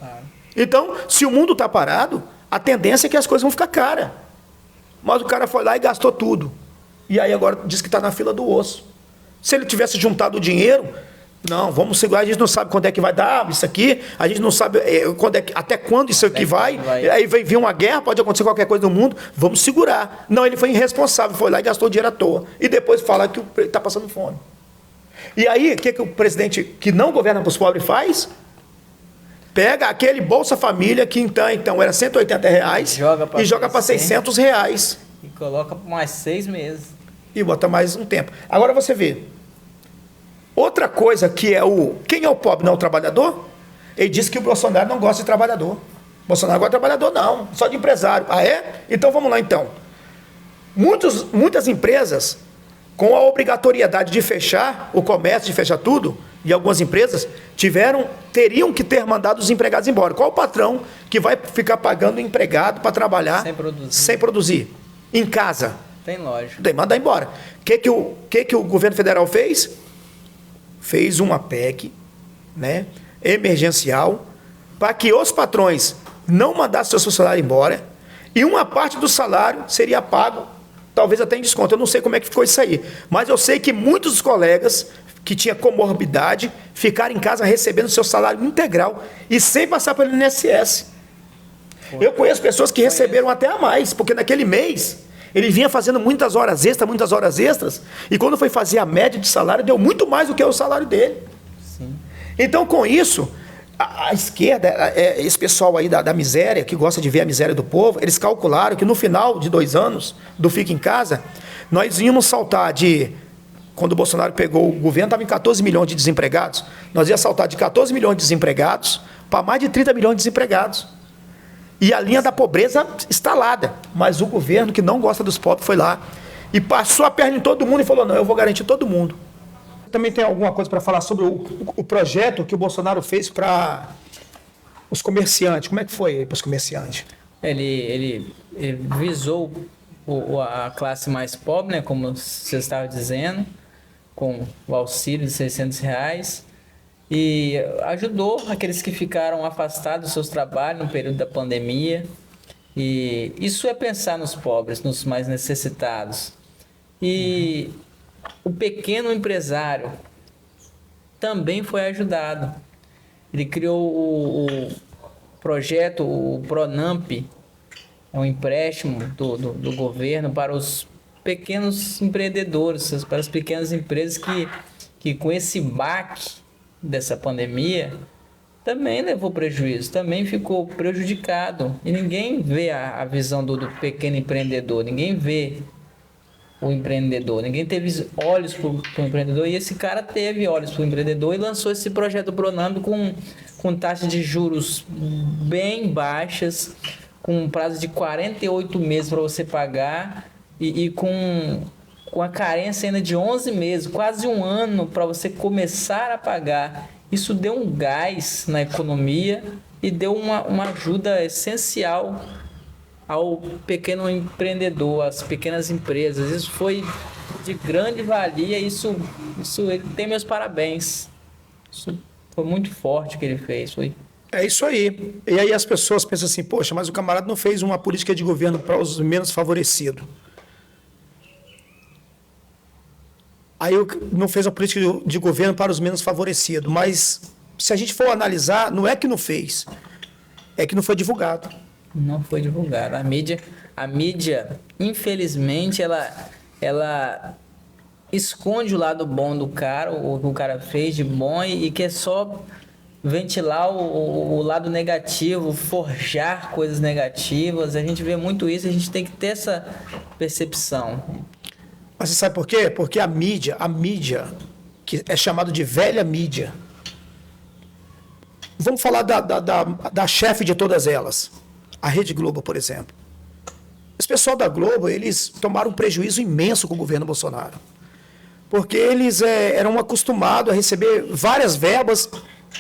Então, se o mundo está parado, a tendência é que as coisas vão ficar caras. mas o cara foi lá e gastou tudo. E aí agora diz que está na fila do osso. Se ele tivesse juntado o dinheiro, não, vamos segurar, a gente não sabe quando é que vai dar isso aqui, a gente não sabe até quando isso aqui vai, aí vai vir uma guerra, pode acontecer qualquer coisa no mundo, vamos segurar. Não, ele foi irresponsável, foi lá e gastou dinheiro à toa. E depois fala que está passando fome. E aí, o que o presidente que não governa para os pobres faz? Pega aquele Bolsa Família, que então era R$180, e joga para R$600. E coloca por mais 6 meses. E bota mais um tempo. Agora você vê. Outra coisa que quem é o pobre, não é o trabalhador? Ele diz que o Bolsonaro não gosta de trabalhador. Bolsonaro gosta de trabalhador, não, só de empresário. Ah, é? Então vamos lá, então. Muitas empresas, com a obrigatoriedade de fechar o comércio, de fechar tudo, e algumas empresas teriam que ter mandado os empregados embora. Qual o patrão que vai ficar pagando o empregado para trabalhar sem produzir? Em casa. Tem lógica. Tem que mandar embora. O que o governo federal fez? Fez uma PEC, né, emergencial, para que os patrões não mandassem seus funcionários embora, e uma parte do salário seria pago, talvez até em desconto. Eu não sei como é que ficou isso aí, mas eu sei que muitos dos colegas que tinham comorbidade ficaram em casa recebendo seu salário integral e sem passar pelo INSS. Eu conheço pessoas que receberam até a mais, porque naquele mês ele vinha fazendo muitas horas extras, e quando foi fazer a média de salário, deu muito mais do que o salário dele. Sim. Então, com isso, a esquerda, esse pessoal aí da miséria, que gosta de ver a miséria do povo, eles calcularam que no final de 2 anos do Fica em Casa, nós íamos saltar quando o Bolsonaro pegou o governo, estava em 14 milhões de desempregados, nós íamos saltar de 14 milhões de desempregados para mais de 30 milhões de desempregados. E a linha da pobreza instalada. Mas o governo, que não gosta dos pobres, foi lá e passou a perna em todo mundo e falou, não, eu vou garantir todo mundo. Também tem alguma coisa para falar sobre o projeto que o Bolsonaro fez para os comerciantes. Como é que foi para os comerciantes? Ele visou a classe mais pobre, né, como você estava dizendo, com o auxílio de R$600, e ajudou aqueles que ficaram afastados dos seus trabalhos no período da pandemia. E isso é pensar nos pobres, nos mais necessitados. E o pequeno empresário também foi ajudado. Ele criou o projeto, o Pronamp, é um empréstimo do governo para os pequenos empreendedores, para as pequenas empresas que com esse baque dessa pandemia também levou prejuízo, também ficou prejudicado. E ninguém vê a visão do pequeno empreendedor, ninguém vê o empreendedor, ninguém teve olhos para o empreendedor, e esse cara teve olhos para o empreendedor e lançou esse projeto Pronamp com taxas de juros bem baixas, com um prazo de 48 meses para você pagar e com a carência ainda de 11 meses, quase um ano para você começar a pagar. Isso deu um gás na economia e deu uma ajuda essencial ao pequeno empreendedor, às pequenas empresas. Isso foi de grande valia, isso ele tem meus parabéns. Isso foi muito forte o que ele fez. É isso aí. E aí as pessoas pensam assim, poxa, mas o camarada não fez uma política de governo para os menos favorecidos. Aí não fez a política de governo para os menos favorecidos. Mas, se a gente for analisar, não é que não fez, é que não foi divulgado. Não foi divulgado. A mídia, infelizmente, ela esconde o lado bom do cara, o que o cara fez de bom, e quer só ventilar o lado negativo, forjar coisas negativas. A gente vê muito isso, a gente tem que ter essa percepção. Mas você sabe por quê? Porque a mídia, que é chamada de velha mídia, vamos falar da chefe de todas elas, a Rede Globo, por exemplo. Esse pessoal da Globo, eles tomaram um prejuízo imenso com o governo Bolsonaro, porque eles eram acostumados a receber várias verbas,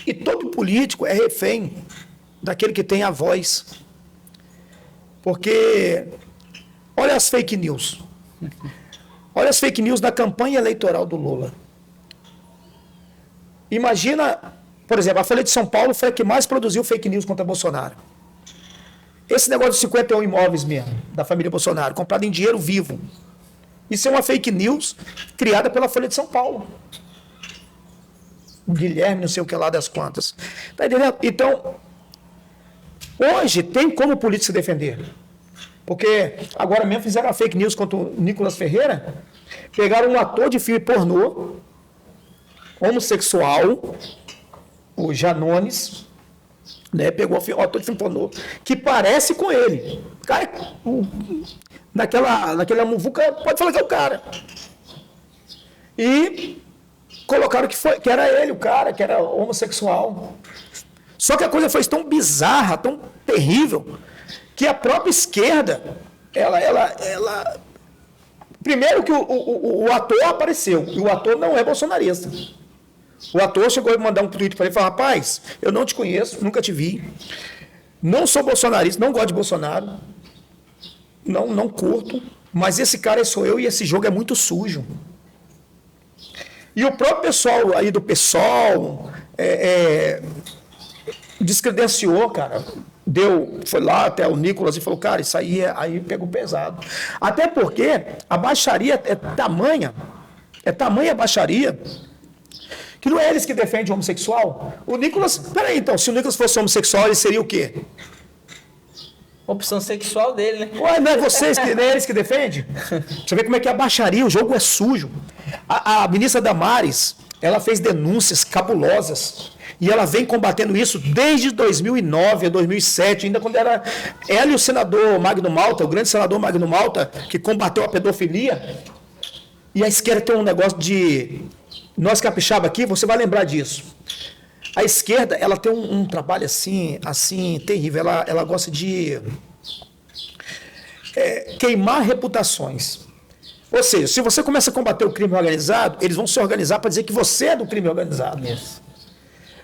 e todo político é refém daquele que tem a voz. Porque, olha as fake news. Olha as fake news da campanha eleitoral do Lula. Imagina, por exemplo, a Folha de São Paulo foi a que mais produziu fake news contra Bolsonaro. Esse negócio de 51 imóveis mesmo, da família Bolsonaro, comprado em dinheiro vivo. Isso é uma fake news criada pela Folha de São Paulo. O Guilherme, não sei o que lá das quantas. Tá entendendo? Então, hoje tem como o político se defender. Porque agora mesmo fizeram uma fake news contra o Nicolas Ferreira. Pegaram um ator de filme pornô, homossexual, o Janones, né? Pegou um ator de filme pornô, que parece com ele. O cara, naquela muvuca, pode falar que é o cara. E colocaram que era ele, o cara, que era homossexual. Só que a coisa foi tão bizarra, tão terrível, que a própria esquerda, ela primeiro que o ator apareceu, e o ator não é bolsonarista. O ator chegou a mandar um tweet para ele e falou: rapaz, eu não te conheço, nunca te vi, não sou bolsonarista, não gosto de Bolsonaro, não curto, mas esse cara sou eu e esse jogo é muito sujo. E o próprio pessoal aí do PSOL descredenciou, cara. Foi lá até o Nicolas e falou: cara, isso aí pegou pesado. Até porque a baixaria é tamanha a baixaria, que não é eles que defendem o homossexual. O Nicolas, peraí então, se o Nicolas fosse homossexual, ele seria o quê? Opção sexual dele, né? Ué, não é vocês que, não é eles que defendem? Você vê como é que é a baixaria, o jogo é sujo. A ministra Damares, ela fez denúncias cabulosas. E ela vem combatendo isso desde 2009 a 2007, ainda quando era ela e o senador Magno Malta, o grande senador Magno Malta, que combateu a pedofilia. E a esquerda tem um negócio de... Nós capixaba aqui, você vai lembrar disso. A esquerda, ela tem um trabalho assim terrível. Ela gosta de queimar reputações. Ou seja, se você começa a combater o crime organizado, eles vão se organizar para dizer que você é do crime organizado. Isso.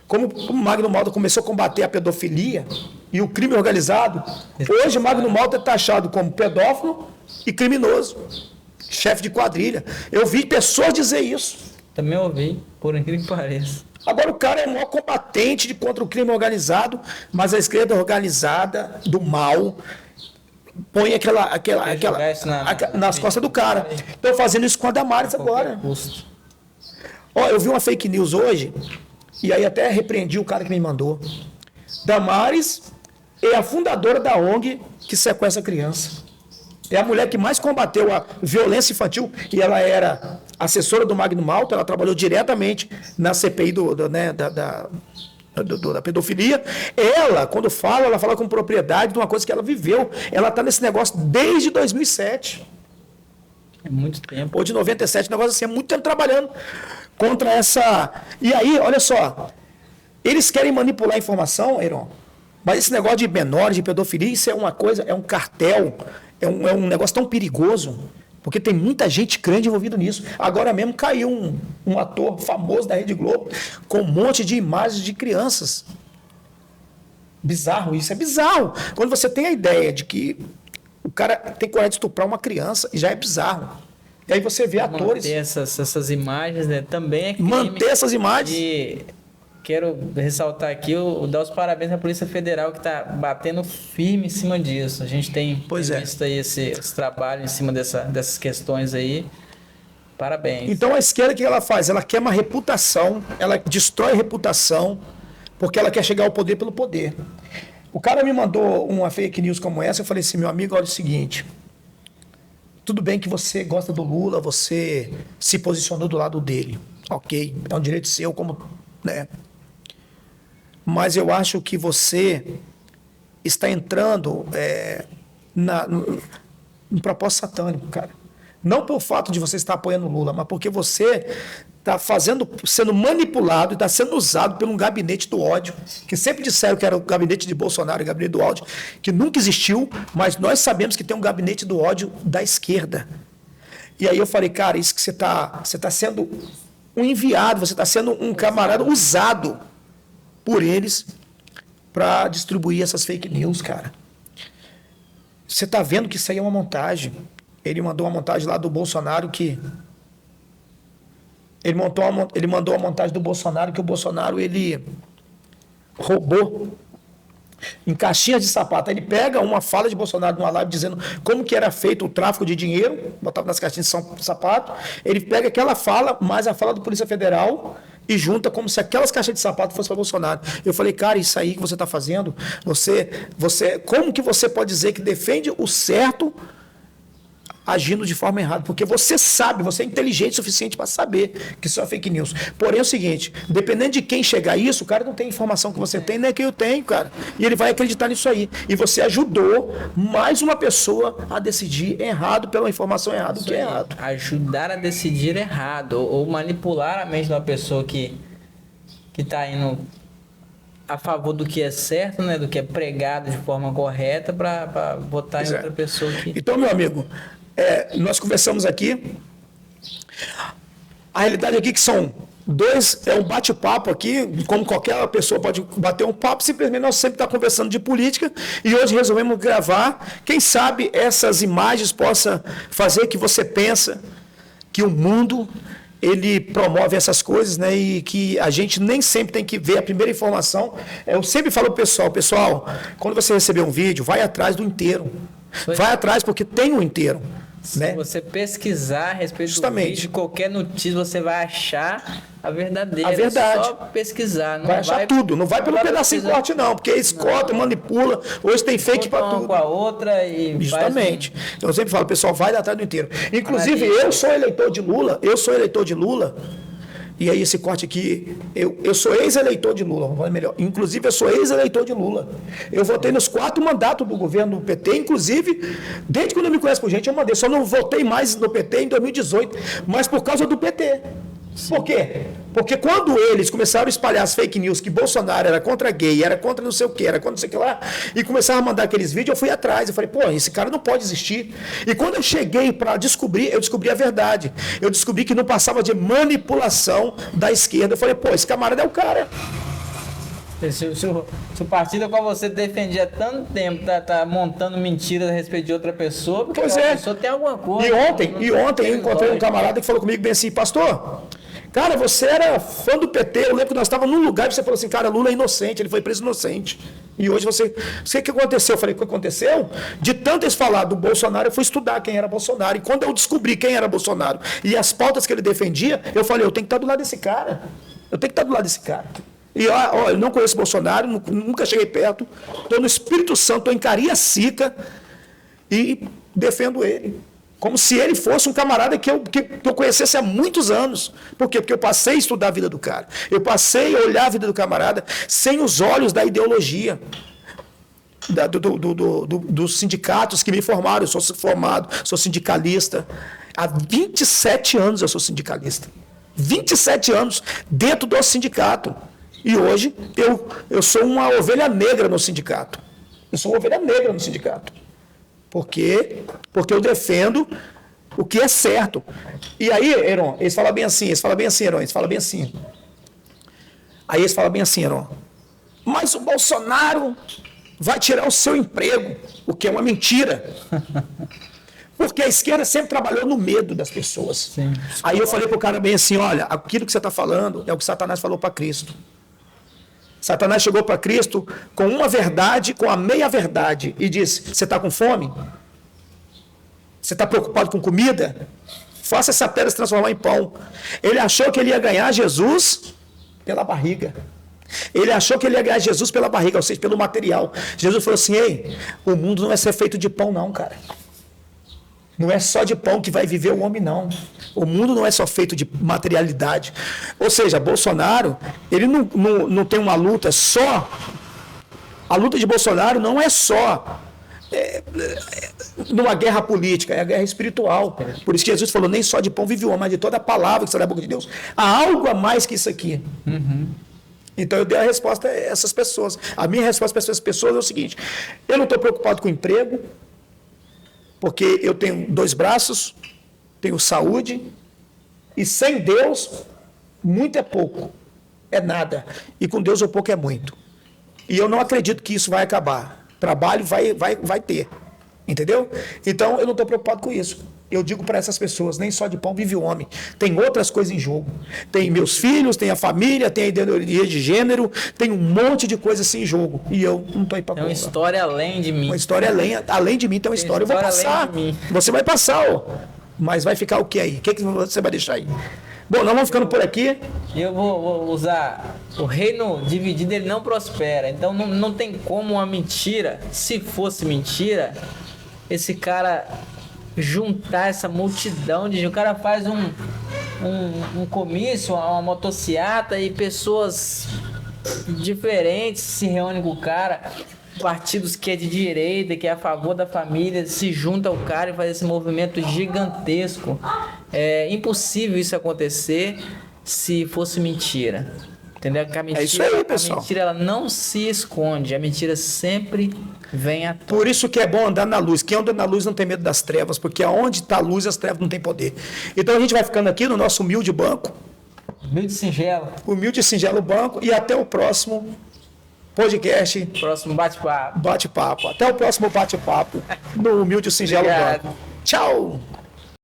Como o Magno Malta começou a combater a pedofilia e o crime organizado, hoje o Magno Malta é taxado como pedófilo e criminoso, chefe de quadrilha. Eu vi pessoas dizer isso. Também ouvi, por incrível que pareça. Agora o cara é o maior combatente contra o crime organizado, mas a esquerda organizada, do mal, põe nas costas do cara. Estão fazendo isso com a Damares agora. Ó, eu vi uma fake news hoje, e aí até repreendi o cara que me mandou. Damares é a fundadora da ONG que sequestra criança. É a mulher que mais combateu a violência infantil, e ela era assessora do Magno Malta, ela trabalhou diretamente na CPI da pedofilia. Ela, quando fala, ela fala com propriedade de uma coisa que ela viveu. Ela está nesse negócio desde 2007. É muito tempo. Ou de 97, um negócio assim, é muito tempo trabalhando contra essa... E aí, olha só, eles querem manipular a informação, Heron, mas esse negócio de menores, de pedofilia, isso é uma coisa, é um cartel, é um negócio tão perigoso, porque tem muita gente grande envolvida nisso. Agora mesmo caiu um ator famoso da Rede Globo com um monte de imagens de crianças. Bizarro, isso é bizarro. Quando você tem a ideia de que o cara tem coragem de estuprar uma criança, já é bizarro. E aí você vê atores... Manter essas imagens, né? Também é crime. Manter essas imagens... E quero ressaltar aqui, dar os parabéns à Polícia Federal, que está batendo firme em cima disso. A gente tem visto aí esse trabalho em cima dessas questões aí. Parabéns. Então a esquerda, o que ela faz? Ela queima a reputação, ela destrói a reputação, porque ela quer chegar ao poder pelo poder. O cara me mandou uma fake news como essa, eu falei assim: meu amigo, olha o seguinte, tudo bem que você gosta do Lula, você se posicionou do lado dele, ok, é um direito seu, como, né? Mas eu acho que você está entrando no propósito satânico, cara. Não pelo fato de você estar apoiando o Lula, mas porque você está sendo manipulado e está sendo usado por um gabinete do ódio, que sempre disseram que era o gabinete de Bolsonaro, o gabinete do ódio, que nunca existiu, mas nós sabemos que tem um gabinete do ódio da esquerda. E aí eu falei: cara, isso que você está sendo um enviado, você está sendo um camarada usado por eles para distribuir essas fake news, cara. Você está vendo que isso aí é uma montagem. Ele mandou uma montagem lá do Bolsonaro que... Ele mandou uma montagem do Bolsonaro que o Bolsonaro, ele roubou em caixinhas de sapato. Ele pega uma fala de Bolsonaro numa live dizendo como que era feito o tráfico de dinheiro, botava nas caixinhas de sapato. Ele pega aquela fala, mais a fala do Polícia Federal, e junta como se aquelas caixas de sapato fossem para Bolsonaro. Eu falei, cara, isso aí que você está fazendo, como que você pode dizer que defende o certo agindo de forma errada? Porque você sabe, você é inteligente o suficiente para saber que isso é fake news. Porém é o seguinte, dependendo de quem chegar a isso, o cara não tem a informação que você tem, nem que eu tenho, cara. E ele vai acreditar nisso aí. E você ajudou mais uma pessoa a decidir errado pela informação errada, o que é errado. Ajudar a decidir errado, ou manipular a mente de uma pessoa que está indo a favor do que é certo, né, do que é pregado de forma correta, para votar em outra pessoa que... Então, meu amigo, nós conversamos aqui, a realidade aqui que são dois, é um bate-papo aqui, como qualquer pessoa pode bater um papo, simplesmente nós sempre estamos conversando de política, e hoje resolvemos gravar, quem sabe essas imagens possam fazer que você pensa que o mundo, ele promove essas coisas, né, e que a gente nem sempre tem que ver a primeira informação. Eu sempre falo pro pessoal, quando você receber um vídeo, vai atrás do inteiro, vai atrás porque tem um inteiro. Se né? você pesquisar a respeito Justamente. do vídeo, qualquer notícia, você vai achar a verdadeira. A verdade. Só pesquisar. Não vai achar tudo, não vai pelo pedacinho corte não, porque eles cortam, manipula, hoje tem fake para tudo. Com a outra e justamente. Então eu sempre falo, pessoal, vai atrás do inteiro. Inclusive, eu sou eleitor de Lula, e aí esse corte aqui, eu sou ex-eleitor de Lula, vamos falar melhor. Inclusive, eu sou ex-eleitor de Lula. Eu votei nos 4 mandatos do governo do PT, inclusive, desde quando eu me conheço por gente, eu mandei. Só não votei mais no PT em 2018, mas por causa do PT. Por quê? Porque quando eles começaram a espalhar as fake news que Bolsonaro era contra gay, era contra não sei o que, era contra não sei o que lá, e começaram a mandar aqueles vídeos, eu fui atrás, eu falei, pô, esse cara não pode existir. E quando eu cheguei para descobrir, eu descobri a verdade. Eu descobri que não passava de manipulação da esquerda. Eu falei, pô, esse camarada é o cara. Se o partido qual você defendia há tanto tempo tá montando mentiras a respeito de outra pessoa, porque pois a pessoa tem alguma coisa. E ontem eu encontrei um camarada que falou comigo bem assim, pastor, cara, você era fã do PT, eu lembro que nós estávamos num lugar e você falou assim, cara, Lula é inocente, ele foi preso inocente. E hoje você... O que aconteceu? Eu falei, o que aconteceu? De tanto eles falar do Bolsonaro, eu fui estudar quem era Bolsonaro. E quando eu descobri quem era Bolsonaro e as pautas que ele defendia, eu falei, eu tenho que estar do lado desse cara. Eu tenho que estar do lado desse cara. E ó, eu não conheço Bolsonaro, nunca cheguei perto, estou no Espírito Santo, estou em Cariacica e defendo ele. Como se ele fosse um camarada que eu conhecesse há muitos anos. Por quê? Porque eu passei a estudar a vida do cara. Eu passei a olhar a vida do camarada sem os olhos da ideologia. Dos sindicatos que me formaram. Eu sou formado, sou sindicalista. Há 27 anos eu sou sindicalista. 27 anos dentro do sindicato. E hoje eu sou uma ovelha negra no sindicato. Eu sou uma ovelha negra no sindicato. Por quê? Porque eu defendo o que é certo. E aí, Heron, eles falam bem assim, Heron, Aí eles falam bem assim, Heron. Mas o Bolsonaro vai tirar o seu emprego, o que é uma mentira. Porque a esquerda sempre trabalhou no medo das pessoas. Sim. Aí eu falei pro cara bem assim, olha, aquilo que você está falando é o que Satanás falou para Cristo. Satanás chegou para Cristo com uma verdade, com a meia-verdade, e disse, você está com fome? Você está preocupado com comida? Faça essa pedra se transformar em pão. Ele achou que ele ia ganhar Jesus pela barriga. Ele achou que ele ia ganhar Jesus pela barriga, ou seja, pelo material. Jesus falou assim, ei, o mundo não vai ser feito de pão não, cara. Não é só de pão que vai viver o homem, não. O mundo não é só feito de materialidade. Ou seja, Bolsonaro, ele não tem uma luta só. A luta de Bolsonaro não é só numa guerra política, é a guerra espiritual. Por isso que Jesus falou, nem só de pão vive o homem, mas de toda a palavra que sai da boca de Deus. Há algo a mais que isso aqui. Uhum. Então eu dei a resposta a essas pessoas. A minha resposta para essas pessoas é o seguinte, eu não estou preocupado com emprego, porque eu tenho 2 braços, tenho saúde, e sem Deus, muito é pouco, é nada. E com Deus o pouco é muito. E eu não acredito que isso vai acabar. Trabalho vai ter. Entendeu? Então eu não estou preocupado com isso. Eu digo para essas pessoas, nem só de pão vive o homem. Tem outras coisas em jogo. Tem meus filhos, tem a família, tem a ideologia de gênero, tem um monte de coisas assim em jogo. E eu não estou aí para Tem uma história além de mim. Uma história além de mim, tem uma história. Eu vou passar. Você vai passar, ó. Mas vai ficar o que aí? O que você vai deixar aí? Bom, nós vamos ficando por aqui. Eu vou usar o reino dividido, ele não prospera. Então não tem como uma mentira, se fosse mentira, esse cara juntar essa multidão de... O cara faz um comício, uma motociata e pessoas diferentes se reúnem com o cara. Partidos que é de direita, que é a favor da família, se junta ao cara e faz esse movimento gigantesco. É impossível isso acontecer se fosse mentira. Entendeu? Que a mentira, é isso aí, pessoal. A mentira ela não se esconde, a mentira sempre vem à tona. Por isso que é bom andar na luz. Quem anda na luz não tem medo das trevas, porque aonde está a luz, as trevas não têm poder. Então a gente vai ficando aqui no nosso humilde banco. Humilde e singelo. Humilde e singelo banco. E até o próximo podcast. Próximo bate-papo. Bate-papo. Até o próximo bate-papo no humilde e singelo banco. Tchau!